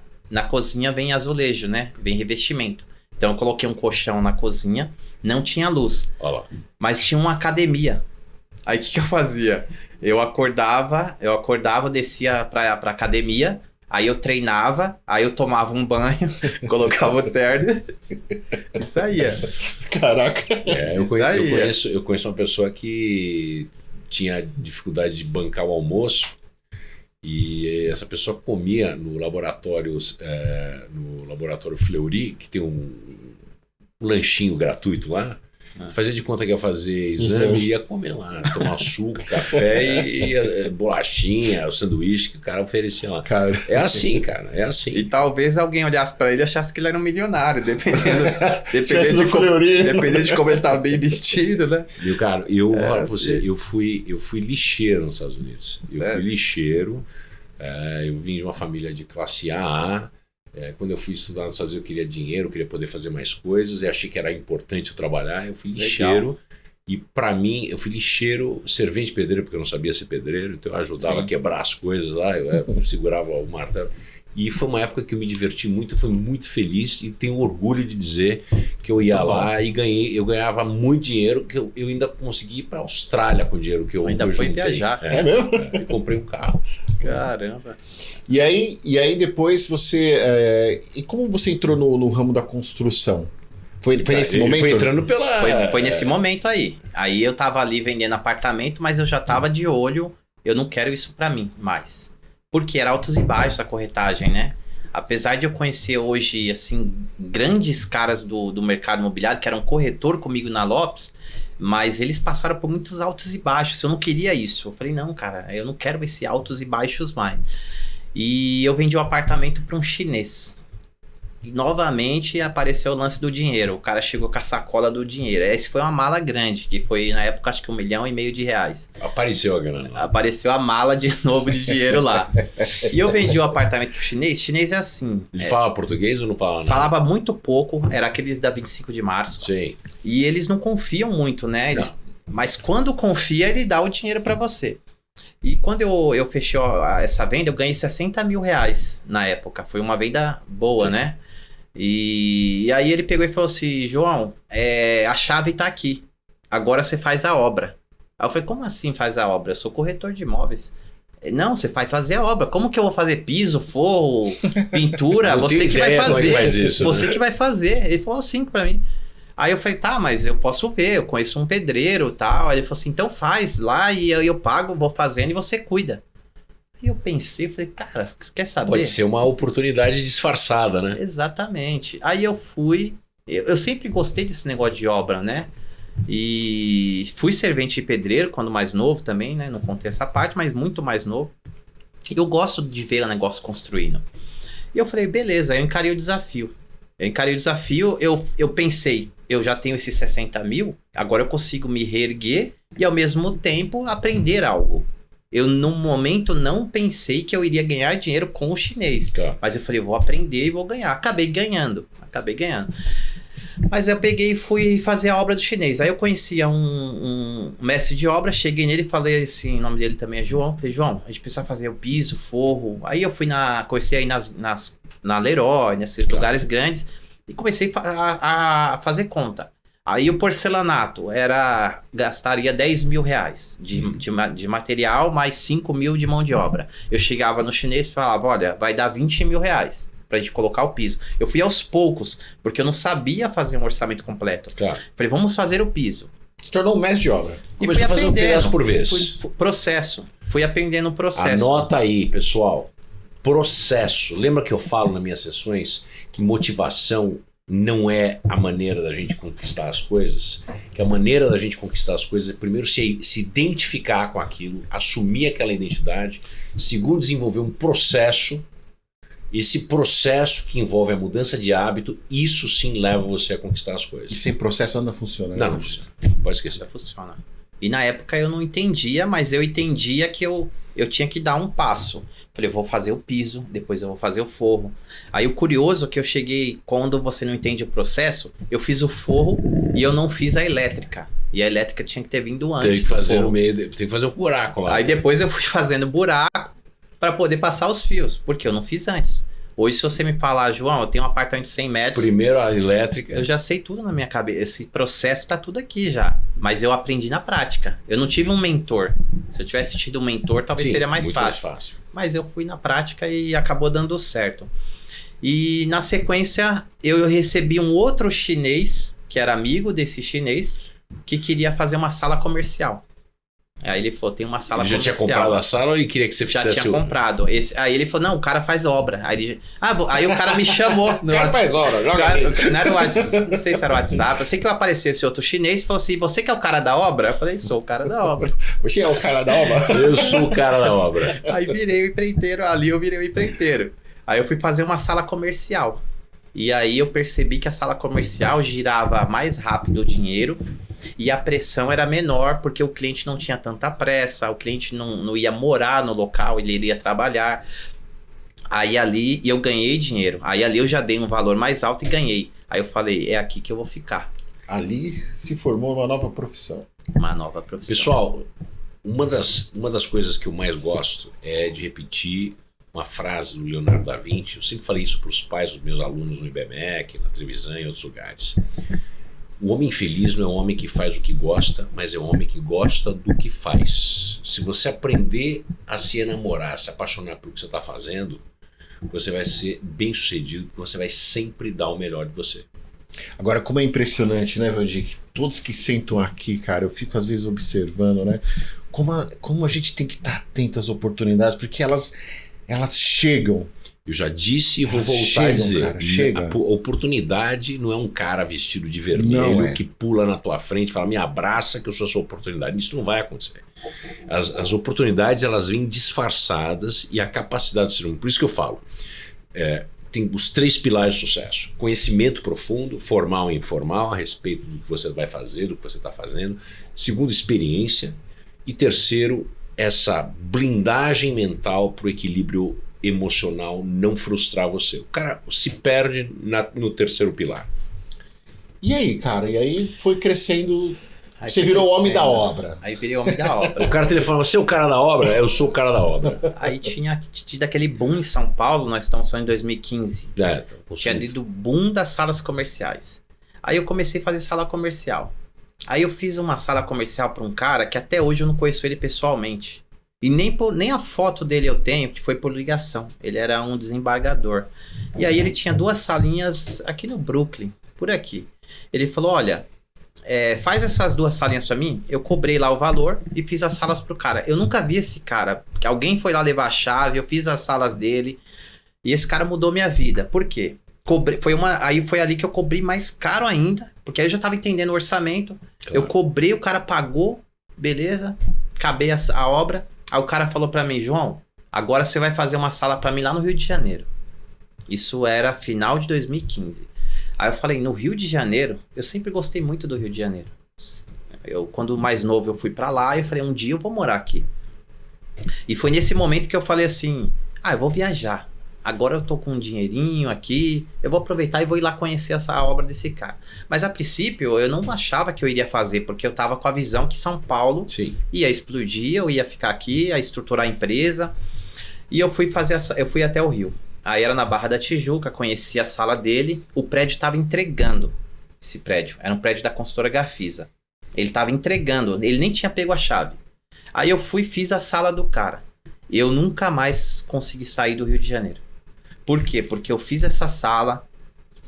vem azulejo, né? Vem revestimento. Então eu coloquei um colchão na cozinha, não tinha luz. Olha lá. Mas tinha uma academia. Aí o que eu fazia? Eu acordava, descia pra academia, aí eu treinava, aí eu tomava um banho, colocava o terno e saía. Caraca. Eu conheço uma pessoa que tinha dificuldade de bancar o almoço e essa pessoa comia no laboratório Fleury, que tem um lanchinho gratuito lá. Fazia de conta que ia fazer exame e ia comer lá, tomar suco, café e bolachinha, o sanduíche que o cara oferecia lá. Cara. É assim, cara, é assim. E talvez alguém olhasse pra ele e achasse que ele era um milionário, dependendo de como ele tava bem vestido, né? E, cara, eu falo pra assim. você, eu fui lixeiro nos Estados Unidos. Sério? Eu fui lixeiro, eu vim de uma família de classe AA. Quando eu fui estudar nos Estados Unidos, eu queria dinheiro, eu queria poder fazer mais coisas, e achei que era importante eu trabalhar. Eu fui lixeiro, e pra mim, eu fui lixeiro, servente pedreiro, porque eu não sabia ser pedreiro, então eu ajudava a quebrar as coisas lá, eu segurava o martelo. E foi uma época que eu me diverti muito, eu fui muito feliz, e tenho orgulho de dizer que eu ia lá e eu ganhava muito dinheiro, que eu ainda consegui ir pra Austrália com o dinheiro que eu ainda foi juntei. viajar. É mesmo? E comprei um carro. Caramba. E aí depois você... e como você entrou no ramo da construção? Foi nesse momento? Foi entrando Foi nesse momento aí. Aí eu tava ali vendendo apartamento, mas eu já tava de olho, eu não quero isso pra mim mais. Porque era altos e baixos a corretagem, né? Apesar de eu conhecer hoje, assim, grandes caras do mercado imobiliário, que eram corretor comigo na Lopes, mas eles passaram por muitos altos e baixos. Eu não queria isso. Eu falei, não, cara, eu não quero esse altos e baixos mais. E eu vendi o apartamento para um chinês. E novamente apareceu o lance do dinheiro. O cara chegou com a sacola do dinheiro. Esse foi uma mala grande, que foi na época acho que R$1,5 milhão. Apareceu a grana. Apareceu a mala de novo de dinheiro lá. E eu vendi o apartamento pro chinês. Chinês é assim. Ele fala português ou não fala nada? Falava muito pouco. Era aqueles da 25 de março. Sim. E eles não confiam muito, né? Mas quando confia, ele dá o dinheiro para você. E quando eu fechei essa venda, eu ganhei R$60 mil na época. Foi uma venda boa, né? E aí ele pegou e falou assim, João, a chave tá aqui. agora você faz a obra. Aí eu falei, como assim faz a obra? Eu sou corretor de imóveis. Não, você vai fazer a obra. Como que eu vou fazer piso, forro, pintura? Não Você tenho que vai ideia como é que fazer. faz isso, Você né? que vai fazer. Ele falou assim pra mim. Aí eu falei, tá, mas eu posso ver, eu conheço um pedreiro e tal. Aí ele falou assim, então faz lá e eu pago, vou fazendo e você cuida. Aí eu pensei, falei, cara, você quer saber? Pode ser uma oportunidade disfarçada, né? Exatamente. Aí eu fui, eu sempre gostei desse negócio de obra, né? E fui servente de pedreiro quando mais novo também, né? Não contei essa parte, mas muito mais novo. E eu gosto de ver o negócio construindo. E eu falei, beleza, eu encarei o desafio. Eu pensei, eu já tenho esses 60 mil, agora eu consigo me reerguer e ao mesmo tempo aprender algo. Eu, no momento, não pensei que eu iria ganhar dinheiro com o chinês. Tá. Mas eu falei, eu vou aprender e vou ganhar. Acabei ganhando. Mas eu peguei e fui fazer a obra do chinês. Aí eu conhecia um mestre de obra, cheguei nele e falei assim, o nome dele também é João. Falei, João, a gente precisa fazer o piso, forro. Aí eu fui comecei aí na Leroy, nesses lugares grandes, e comecei a fazer conta. Aí o porcelanato gastaria 10 mil reais de material, mais 5 mil de mão de obra. Eu chegava no chinês e falava, olha, vai dar 20 mil reais pra gente colocar o piso. Eu fui aos poucos, porque eu não sabia fazer um orçamento completo. Tá. Falei, vamos fazer o piso. Se tornou um mestre de obra. E Começou a fazer um pedaço por vez. Fui aprendendo o processo. Anota aí, pessoal. Processo. Lembra que eu falo nas minhas sessões que motivação não é a maneira da gente conquistar as coisas? Que a maneira da gente conquistar as coisas é primeiro se identificar com aquilo, assumir aquela identidade. Segundo, desenvolver um processo. Esse processo que envolve a mudança de hábito, isso sim leva você a conquistar as coisas. E sem processo nada funciona. Não funciona. Pode esquecer. Não funciona. E na época eu não entendia, mas eu entendia que eu tinha que dar um passo. Falei, eu vou fazer o piso, depois eu vou fazer o forro. Aí o curioso é que eu cheguei, quando você não entende o processo, eu fiz o forro e eu não fiz a elétrica. E a elétrica tinha que ter vindo antes. Tem que fazer no meio, tem que fazer um buraco lá. Aí depois eu fui fazendo buraco para poder passar os fios, porque eu não fiz antes. Hoje, se você me falar, João, eu tenho um apartamento de 100 metros... Primeiro a elétrica. Eu já sei tudo na minha cabeça. Esse processo tá tudo aqui já. Mas eu aprendi na prática. Eu não tive um mentor. Se eu tivesse tido um mentor, talvez seria mais muito fácil. mais fácil. Mas eu fui na prática e acabou dando certo. E na sequência, eu recebi um outro chinês, que era amigo desse chinês, que queria fazer uma sala comercial. Aí ele falou, tem uma sala Ele já comercial. tinha comprado a sala ou ele queria que você Já fizesse tinha comprado. Aí ele falou, não, o cara faz obra. Aí o cara me chamou. O cara faz obra, joga aí. Não era o WhatsApp, não sei se era o WhatsApp. Eu sei que eu apareci esse outro chinês e falou assim, você que é o cara da obra? Eu falei, sou o cara da obra. Você é o cara da obra? Eu sou o cara da obra. Aí virei o empreiteiro, ali eu virei o empreiteiro. Aí eu fui fazer uma sala comercial. E aí eu percebi que a sala comercial girava mais rápido o dinheiro e a pressão era menor porque o cliente não tinha tanta pressa, o cliente não ia morar no local, ele iria trabalhar. Aí ali eu ganhei dinheiro. Aí ali eu já dei um valor mais alto e ganhei. Aí eu falei, é aqui que eu vou ficar. Ali se formou uma nova profissão. Uma nova profissão. Pessoal, uma das coisas que eu mais gosto é de repetir uma frase do Leonardo da Vinci. Eu sempre falei isso para os pais dos meus alunos no IBMEC, na Trevisan e em outros lugares. O homem feliz não é um homem que faz o que gosta, mas é um homem que gosta do que faz. Se você aprender a se enamorar, se apaixonar pelo que você está fazendo, você vai ser bem sucedido, porque você vai sempre dar o melhor de você. Agora, como é impressionante, né, Valdir? Todos que sentam aqui, cara, eu fico às vezes observando, né? Como a gente tem que estar atento às oportunidades, porque elas chegam. Eu já disse e vou Elas voltar chegam, a dizer, cara, chega. a oportunidade não é um cara vestido de vermelho Não é. que pula na tua frente e fala, me abraça que eu sou a sua oportunidade. Isso não vai acontecer. As oportunidades, elas vêm disfarçadas e a capacidade de ser humano. Por isso que eu falo, tem os 3 pilares de sucesso. Conhecimento profundo, formal e informal, a respeito do que você vai fazer, do que você está fazendo. Segundo, experiência. E terceiro, essa blindagem mental para o equilíbrio emocional não frustrar você. O cara se perde no terceiro pilar. E aí, cara? E aí foi crescendo. Aí Você foi virou o homem da crescendo. obra. Aí virei homem da obra. O cara telefona, você é o cara da obra? Eu sou o cara da obra. Aí tinha tido aquele boom em São Paulo, nós estamos só em 2015. Então, Tinha tido o boom das salas comerciais. Aí eu comecei a fazer sala comercial. Aí eu fiz uma sala comercial para um cara que até hoje eu não conheço ele pessoalmente. E nem a foto dele eu tenho, que foi por ligação. Ele era um desembargador. E aí ele tinha 2 salinhas aqui no Brooklyn, por aqui. Ele falou, olha, faz essas 2 salinhas pra mim. Eu cobrei lá o valor e fiz as salas pro cara. Eu nunca vi esse cara, porque alguém foi lá levar a chave, eu fiz as salas dele. E esse cara mudou minha vida. Por quê? Aí foi ali que eu cobrei mais caro ainda, porque aí eu já tava entendendo o orçamento. Claro. Eu cobrei, o cara pagou, beleza, acabei a obra. Aí o cara falou pra mim, João, agora você vai fazer uma sala pra mim lá no Rio de Janeiro. Isso era final de 2015. Aí eu falei, no Rio de Janeiro, eu sempre gostei muito do Rio de Janeiro. Quando mais novo eu fui pra lá, eu falei, um dia eu vou morar aqui. E foi nesse momento que eu falei assim, eu vou viajar. Agora eu tô com um dinheirinho aqui, eu vou aproveitar e vou ir lá conhecer essa obra desse cara. Mas a princípio eu não achava que eu iria fazer, porque eu tava com a visão que São Paulo ia explodir, eu ia ficar aqui, ia estruturar a empresa. E eu fui até o Rio. Aí era na Barra da Tijuca, conheci a sala dele, o prédio tava entregando esse prédio. Era um prédio da consultora Gafisa. Ele tava entregando, ele nem tinha pego a chave. Aí eu fiz a sala do cara. Eu nunca mais consegui sair do Rio de Janeiro. Por quê? Porque eu fiz essa sala,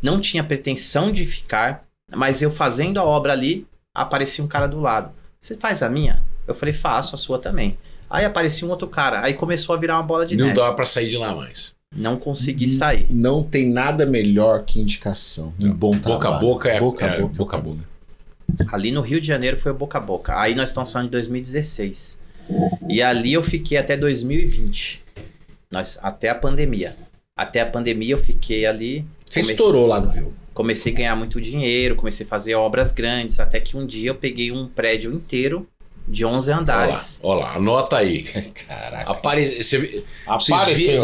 não tinha pretensão de ficar, mas eu fazendo a obra ali, aparecia um cara do lado. Você faz a minha? Eu falei, faço, a sua também. Aí aparecia um outro cara, aí começou a virar uma bola de neve. Não dava pra sair de lá mais. Não consegui sair. Não tem nada melhor que indicação. Um bom trabalho. Boca a boca é boca a boca. Ali no Rio de Janeiro foi o boca a boca. Aí nós estamos falando de 2016. E ali eu fiquei até 2020. Até a pandemia. Até a pandemia eu fiquei ali. Você estourou lá no Rio. Comecei a ganhar muito dinheiro, comecei a fazer obras grandes, até que um dia eu peguei um prédio inteiro de 11 andares. Olha lá, anota aí. Caraca. Apareceu.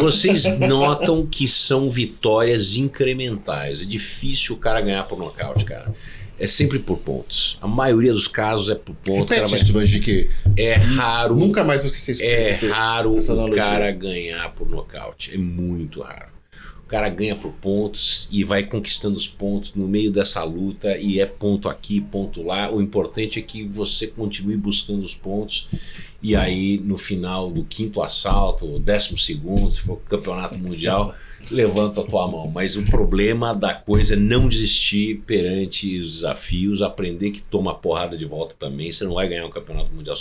Vocês notam que são vitórias incrementais. É difícil o cara ganhar por nocaute, cara. É sempre por pontos. A maioria dos casos é por pontos. Repete isso, Vandir, que é raro. Nunca mais vou esquecer. É raro o cara ganhar por nocaute. É muito raro. O cara ganha por pontos e vai conquistando os pontos no meio dessa luta, e é ponto aqui, ponto lá. O importante é que você continue buscando os pontos, e aí no final do 5º assalto, o 12º, se for campeonato mundial, levanta a tua mão. Mas o problema da coisa é não desistir perante os desafios, aprender que toma porrada de volta também. Você não vai ganhar um campeonato mundial,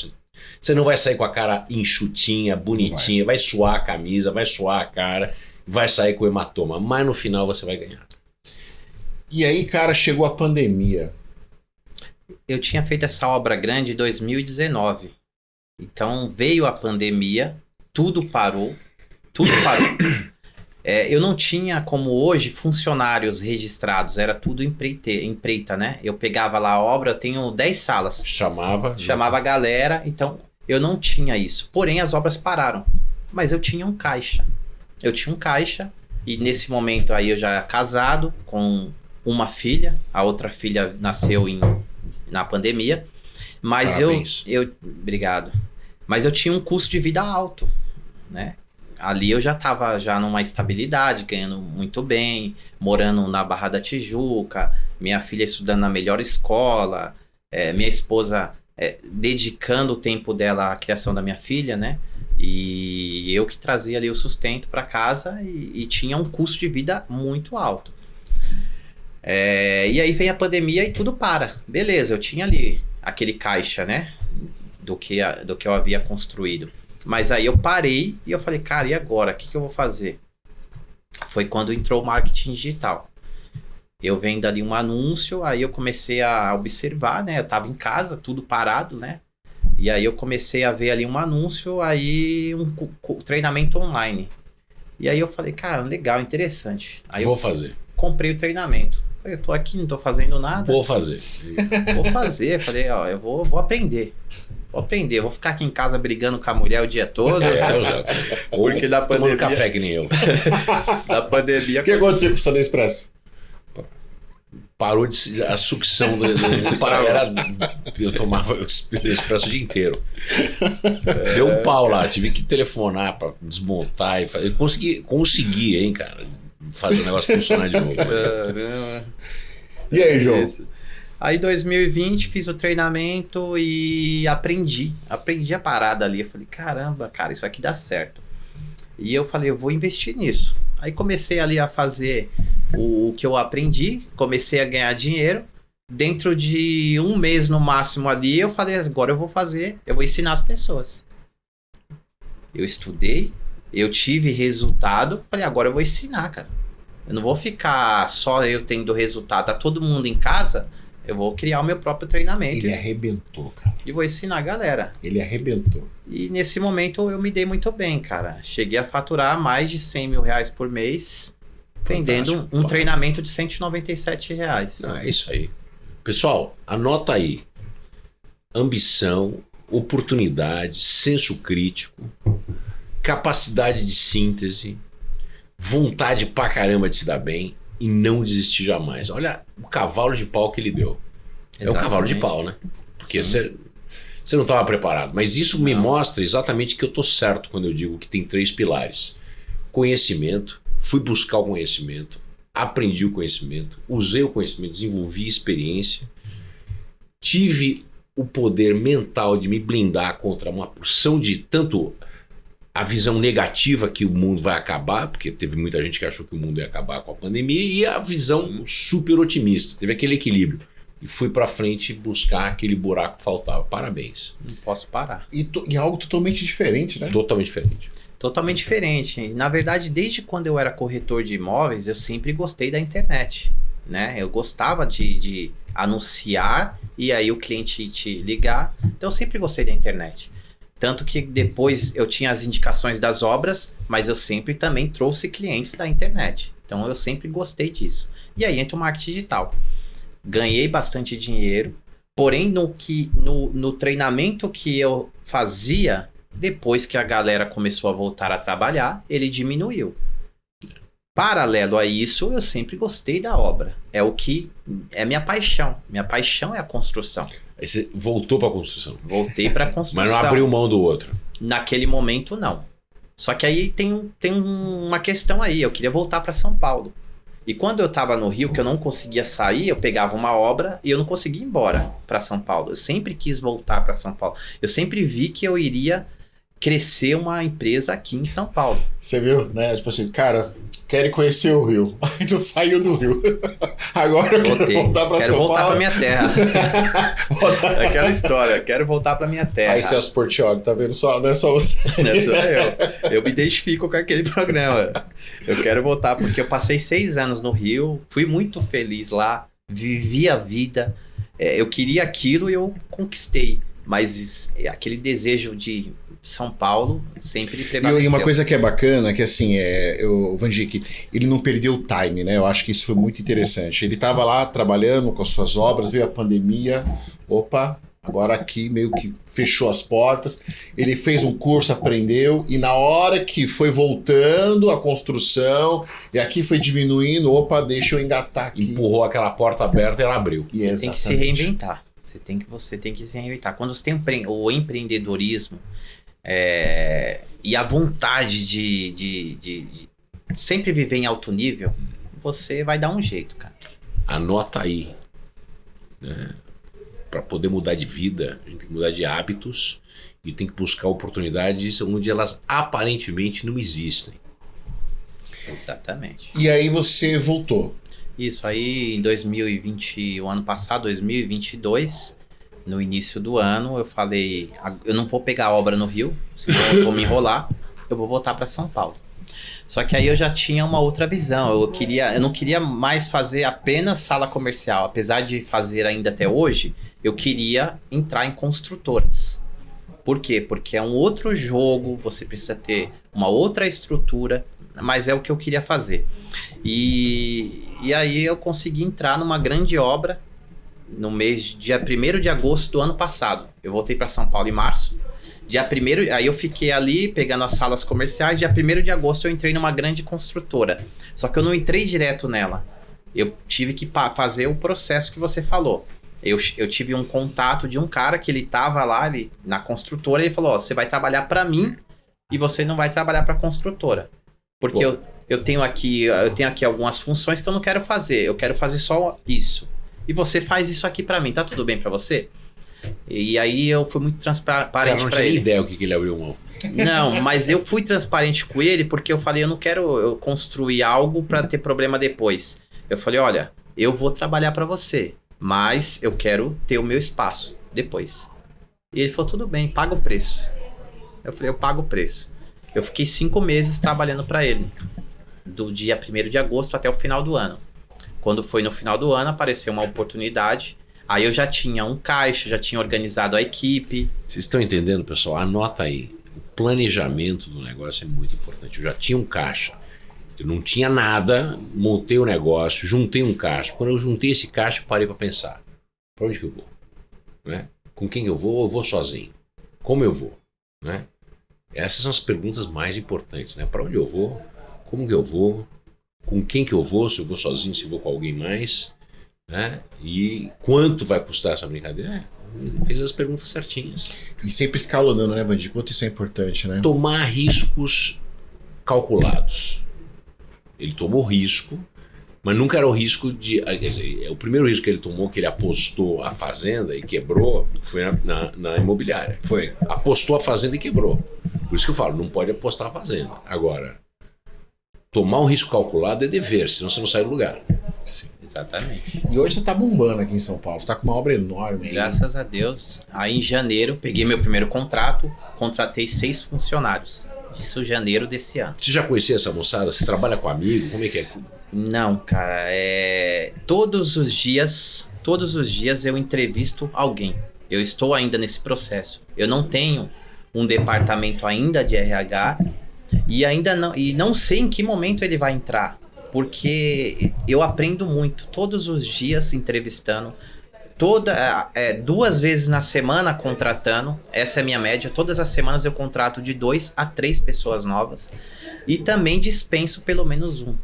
você não vai sair com a cara enxutinha, bonitinha, vai suar a camisa, vai suar a cara, vai sair com hematoma, mas no final você vai ganhar. E aí, cara, chegou a pandemia. Eu tinha feito essa obra grande em 2019. Então veio a pandemia, tudo parou. Eu não tinha, como hoje, funcionários registrados, era tudo empreita, né? Eu pegava lá a obra, eu tenho 10 salas. Chamava a galera, então eu não tinha isso. Porém, as obras pararam. Mas eu tinha um caixa. E nesse momento aí eu já casado com uma filha, a outra filha nasceu na pandemia. Mas obrigado. Mas eu tinha um custo de vida alto, né? Ali eu já estava numa estabilidade, ganhando muito bem, morando na Barra da Tijuca, minha filha estudando na melhor escola, minha esposa dedicando o tempo dela à criação da minha filha, né? E eu que trazia ali o sustento para casa e tinha um custo de vida muito alto. E aí vem a pandemia e tudo para. Beleza, eu tinha ali aquele caixa, né? Do que eu havia construído. Mas aí eu parei e eu falei, cara, e agora? O que eu vou fazer? Foi quando entrou o marketing digital. Eu vendo ali um anúncio, aí eu comecei a observar, né? Eu tava em casa, tudo parado, né? E aí eu comecei a ver ali um anúncio, aí um treinamento online. E aí eu falei, cara, legal, interessante. Aí vou fazer. Comprei o treinamento. Falei, eu tô aqui, não tô fazendo nada. Vou fazer. Falei, ó, eu vou aprender. Vou ficar aqui em casa brigando com a mulher o dia todo. Porque da pandemia... Tomando café que nem eu. Da pandemia... O que aconteceu com o Sunday Express? Parou a sucção eu tomava o expresso o dia inteiro. Deu um pau lá, tive que telefonar para desmontar. Eu consegui, hein, cara, fazer o negócio funcionar de novo. E aí, João? Aí 2020 fiz o treinamento e aprendi a parada ali. Eu falei, caramba, cara, isso aqui dá certo. E eu falei, eu vou investir nisso. Aí comecei ali a fazer o que eu aprendi, comecei a ganhar dinheiro. Dentro de um mês no máximo ali, eu falei, agora eu vou ensinar as pessoas. Eu estudei, eu tive resultado, falei, agora eu vou ensinar, cara. Eu não vou ficar só eu tendo resultado, tá todo mundo em casa, eu vou criar o meu próprio treinamento. Ele arrebentou, cara. E vou ensinar a galera. Ele arrebentou. E nesse momento eu me dei muito bem, cara. Cheguei a faturar mais de 100 mil reais por mês, vendendo um treinamento de 197 reais. Não, é isso aí. Pessoal, anota aí. Ambição, oportunidade, senso crítico, capacidade de síntese, vontade pra caramba de se dar bem e não desistir jamais. Olha o cavalo de pau que ele deu. Exatamente. É um cavalo de pau, né? Porque você não estava preparado. Mas isso me mostra exatamente que eu tô certo quando eu digo que tem 3 pilares. Conhecimento, fui buscar o conhecimento, aprendi o conhecimento, usei o conhecimento, desenvolvi experiência, tive o poder mental de me blindar contra uma porção de tanto a visão negativa que o mundo vai acabar, porque teve muita gente que achou que o mundo ia acabar com a pandemia, e a visão super otimista, teve aquele equilíbrio. E fui pra frente buscar aquele buraco que faltava. Parabéns. Não posso parar. E algo totalmente diferente, né? Totalmente diferente. Totalmente diferente. Na verdade, desde quando eu era corretor de imóveis, eu sempre gostei da internet, né? Eu gostava de anunciar e aí o cliente te ligar. Então, eu sempre gostei da internet. Tanto que depois eu tinha as indicações das obras, mas eu sempre também trouxe clientes da internet. Então, eu sempre gostei disso. E aí entra o marketing digital. Ganhei bastante dinheiro, porém no treinamento que eu fazia, depois que a galera começou a voltar a trabalhar, ele diminuiu. Paralelo a isso, eu sempre gostei da obra. É o que é minha paixão. Minha paixão é a construção. Aí você voltou pra construção. Voltei pra construção. Mas não abriu mão do outro. Naquele momento, não. Só que aí tem uma questão aí. Eu queria voltar para São Paulo. E quando eu estava no Rio, que eu não conseguia sair, eu pegava uma obra e eu não conseguia ir embora para São Paulo. Eu sempre quis voltar para São Paulo. Eu sempre vi que eu iria crescer uma empresa aqui em São Paulo. Você viu, né? Tipo assim, cara, quero conhecer o Rio. Aí tu saiu do Rio. Agora eu quero voltar pra Quero São voltar Paulo. pra minha terra. É aquela história, quero voltar pra minha terra. Aí Celso Portiolli, tá vendo? Não é só você. Não sou eu. Eu me identifico com aquele programa. Eu quero voltar porque eu passei 6 anos no Rio, fui muito feliz lá, vivi a vida. Eu queria aquilo e eu conquistei. Mas aquele desejo de São Paulo sempre prevaleceu. E uma coisa que é bacana, que assim, o Van Dijk, ele não perdeu o time, né? Eu acho que isso foi muito interessante. Ele estava lá trabalhando com as suas obras, veio a pandemia, agora aqui meio que fechou as portas. Ele fez um curso, aprendeu, e na hora que foi voltando a construção, e aqui foi diminuindo, deixa eu engatar aqui. Empurrou aquela porta aberta e ela abriu. E tem que se reinventar. Você tem que se reinventar. Quando você tem o empreendedorismo e a vontade de sempre viver em alto nível, você vai dar um jeito, cara. Anota aí. Né? Para poder mudar de vida, a gente tem que mudar de hábitos e tem que buscar oportunidades onde elas aparentemente não existem. Exatamente. E aí você voltou. Isso, aí em 2020, o ano passado, 2022, no início do ano, eu falei, eu não vou pegar obra no Rio, senão eu vou me enrolar, eu vou voltar para São Paulo. Só que aí eu já tinha uma outra visão, eu não queria mais fazer apenas sala comercial, apesar de fazer ainda até hoje, eu queria entrar em construtoras. Por quê? Porque é um outro jogo, você precisa ter uma outra estrutura, mas é o que eu queria fazer. E aí eu consegui entrar numa grande obra no dia 1º de agosto do ano passado. Eu voltei para São Paulo em março. Aí eu fiquei ali pegando as salas comerciais. Dia 1º de agosto eu entrei numa grande construtora. Só que eu não entrei direto nela. Eu tive que fazer o processo que você falou. Eu tive um contato de um cara que ele tava lá na construtora. Ele falou, você vai trabalhar para mim e você não vai trabalhar para a construtora. Porque eu tenho aqui algumas funções que eu não quero fazer. Eu quero fazer só isso. e você faz isso aqui pra mim, tá tudo bem pra você? E aí eu fui muito transparente pra ele. Não tinha nem ideia o que ele abriu mão. Não, mas eu fui transparente com ele porque eu falei, eu não quero construir algo pra ter problema depois. Eu falei, olha, eu vou trabalhar pra você, mas eu quero ter o meu espaço depois. E ele falou, tudo bem, paga o preço. Eu falei, eu pago o preço. Eu fiquei 5 meses trabalhando pra ele, do dia 1º de agosto até o final do ano. Quando foi no final do ano, apareceu uma oportunidade. Aí eu já tinha um caixa, já tinha organizado a equipe. Vocês estão entendendo, pessoal? Anota aí. O planejamento do negócio é muito importante. Eu já tinha um caixa. Eu não tinha nada, montei o negócio, juntei um caixa. Quando eu juntei esse caixa, parei para pensar. Para onde que eu vou? Né? Com quem eu vou sozinho? Como eu vou? Né? Essas são as perguntas mais importantes. Né? Para onde eu vou? Como que eu vou? Com quem que eu vou? Se eu vou sozinho, se eu vou com alguém mais? Né? E quanto vai custar essa brincadeira? Fez as perguntas certinhas. E sempre escalonando, né, Vandir? Quanto isso é importante, né? Tomar riscos calculados. Ele tomou risco, mas nunca era o risco de... Quer dizer, o primeiro risco que ele tomou, que ele apostou a fazenda e quebrou, foi na imobiliária. Foi. Apostou a fazenda e quebrou. Por isso que eu falo, não pode apostar a fazenda. Agora, tomar um risco calculado é dever, senão você não sai do lugar. Sim. Exatamente. E hoje você tá bombando aqui em São Paulo. Você tá com uma obra enorme aí. Graças a Deus. Aí em janeiro, peguei meu primeiro contrato, contratei 6 funcionários. Isso em janeiro desse ano. Você já conhecia essa moçada? Você trabalha com amigo? Como é que é? Não, cara, todos os dias eu entrevisto alguém. Eu estou ainda nesse processo. Eu não tenho um departamento ainda de RH e não sei em que momento ele vai entrar, porque eu aprendo muito todos os dias entrevistando, 2 vezes na semana contratando. Essa é a minha média. Todas as semanas eu contrato de 2 a 3 pessoas novas e também dispenso pelo menos um.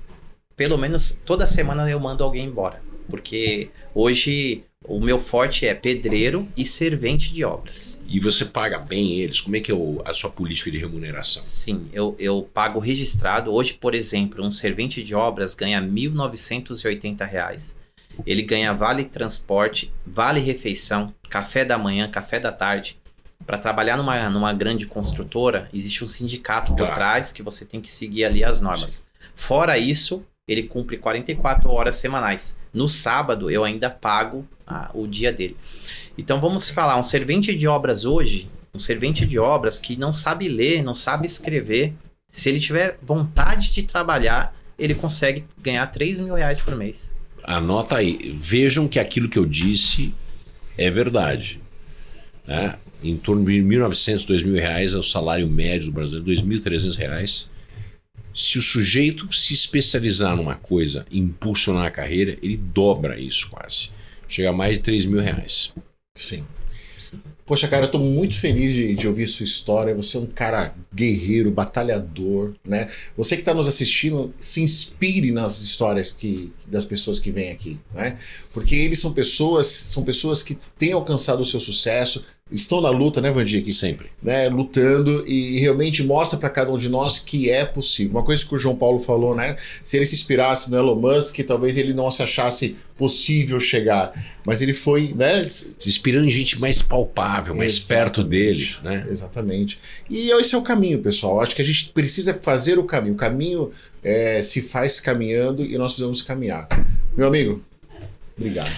Pelo menos toda semana eu mando alguém embora, porque hoje o meu forte é pedreiro e servente de obras. E você paga bem eles? Como é que é a sua política de remuneração? Sim, eu pago registrado. Hoje, por exemplo, um servente de obras ganha R$ 1.980. Ele ganha vale transporte, vale refeição, café da manhã, café da tarde. Para trabalhar numa grande construtora, existe um sindicato por trás que você tem que seguir ali as normas. Fora isso, ele cumpre 44 horas semanais. No sábado, eu ainda pago o dia dele. Então, vamos falar, um servente de obras hoje, um servente de obras que não sabe ler, não sabe escrever, se ele tiver vontade de trabalhar, ele consegue ganhar R$3.000 por mês. Anota aí. Vejam que aquilo que eu disse é verdade. Né? Em torno de R$1.900, R$2.000 é o salário médio do brasileiro, R$2.300. Se o sujeito se especializar numa coisa e impulsionar a carreira, ele dobra isso quase. Chega a mais de R$3.000. Sim. Poxa, cara, eu tô muito feliz de ouvir sua história. Você é um cara guerreiro, batalhador, né? Você que tá nos assistindo, se inspire nas histórias das pessoas que vêm aqui, né? Porque eles são pessoas que têm alcançado o seu sucesso, estão na luta, né, Vandir? Aqui, sempre. Né, lutando, e realmente mostra para cada um de nós que é possível. Uma coisa que o João Paulo falou, né? Se ele se inspirasse no Elon Musk, talvez ele não se achasse possível chegar. Mas ele foi, né? Se inspirando em gente mais palpável, mais perto dele, né? Exatamente. E esse é o caminho, pessoal. Acho que a gente precisa fazer o caminho. O caminho se faz caminhando e nós precisamos caminhar. Meu amigo, obrigado.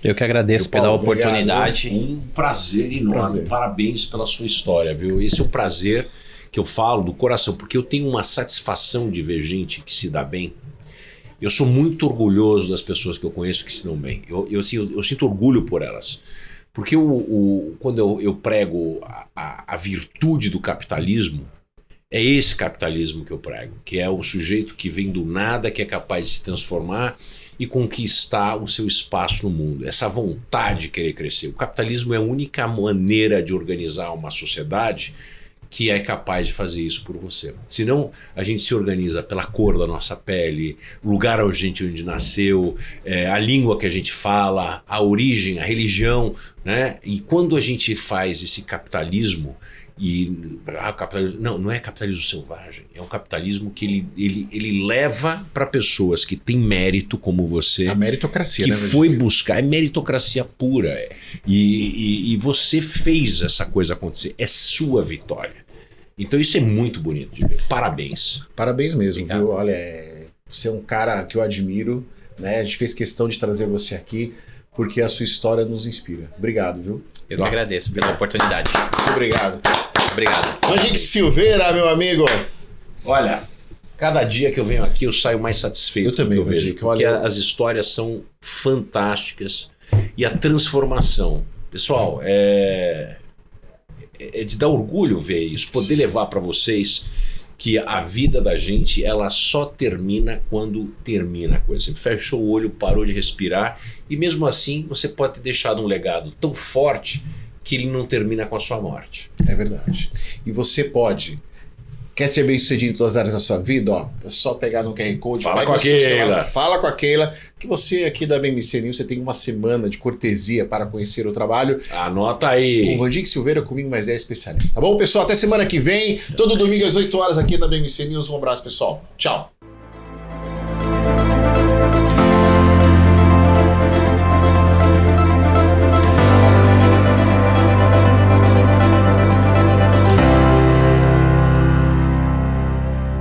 Eu que agradeço pela oportunidade. Um prazer enorme. Parabéns pela sua história, viu? Esse é o prazer que eu falo do coração, porque eu tenho uma satisfação de ver gente que se dá bem. Eu sou muito orgulhoso das pessoas que eu conheço que se dão bem. Eu sinto orgulho por elas. Porque quando eu prego a virtude do capitalismo, é esse capitalismo que eu prego, que é o sujeito que vem do nada, que é capaz de se transformar e conquistar o seu espaço no mundo. Essa vontade de querer crescer. O capitalismo é a única maneira de organizar uma sociedade que é capaz de fazer isso por você. Senão, a gente se organiza pela cor da nossa pele, o lugar onde nasceu, a língua que a gente fala, a origem, a religião. né? E quando a gente faz esse capitalismo, não é capitalismo selvagem, é um capitalismo que ele leva para pessoas que têm mérito como você, A meritocracia, que né? foi buscar, é meritocracia pura, e você fez essa coisa acontecer, é sua vitória. Então isso é muito bonito de ver, parabéns. Parabéns mesmo, Obrigado. viu? Olha, você é um cara que eu admiro, né? A gente fez questão de trazer você aqui porque a sua história nos inspira. Obrigado, viu? Eu que agradeço pela oportunidade. Muito obrigado. Obrigado. Vandic Silveira, meu amigo. Olha, cada dia que eu venho aqui eu saio mais satisfeito. Eu também, do que eu vejo, Vandic, porque olha- as histórias são fantásticas e a transformação. Pessoal, é de dar orgulho ver isso, poder levar para vocês que a vida da gente ela só termina quando termina a coisa. Você fechou o olho, parou de respirar e mesmo assim você pode ter deixado um legado tão forte que ele não termina com a sua morte. É verdade. E você pode. Quer ser bem sucedido em todas as áreas da sua vida? Ó, é só pegar no QR Code, Fala pega com a o seu celular, Keila. fala com a Keila, que você aqui da BMC News, você tem uma semana de cortesia para conhecer o trabalho. Anota aí. O Vandic Silveira comigo mais 10 especialistas. Tá bom, pessoal? Até semana que vem, todo domingo às 8 horas aqui na BMC News. Um abraço, pessoal. Tchau.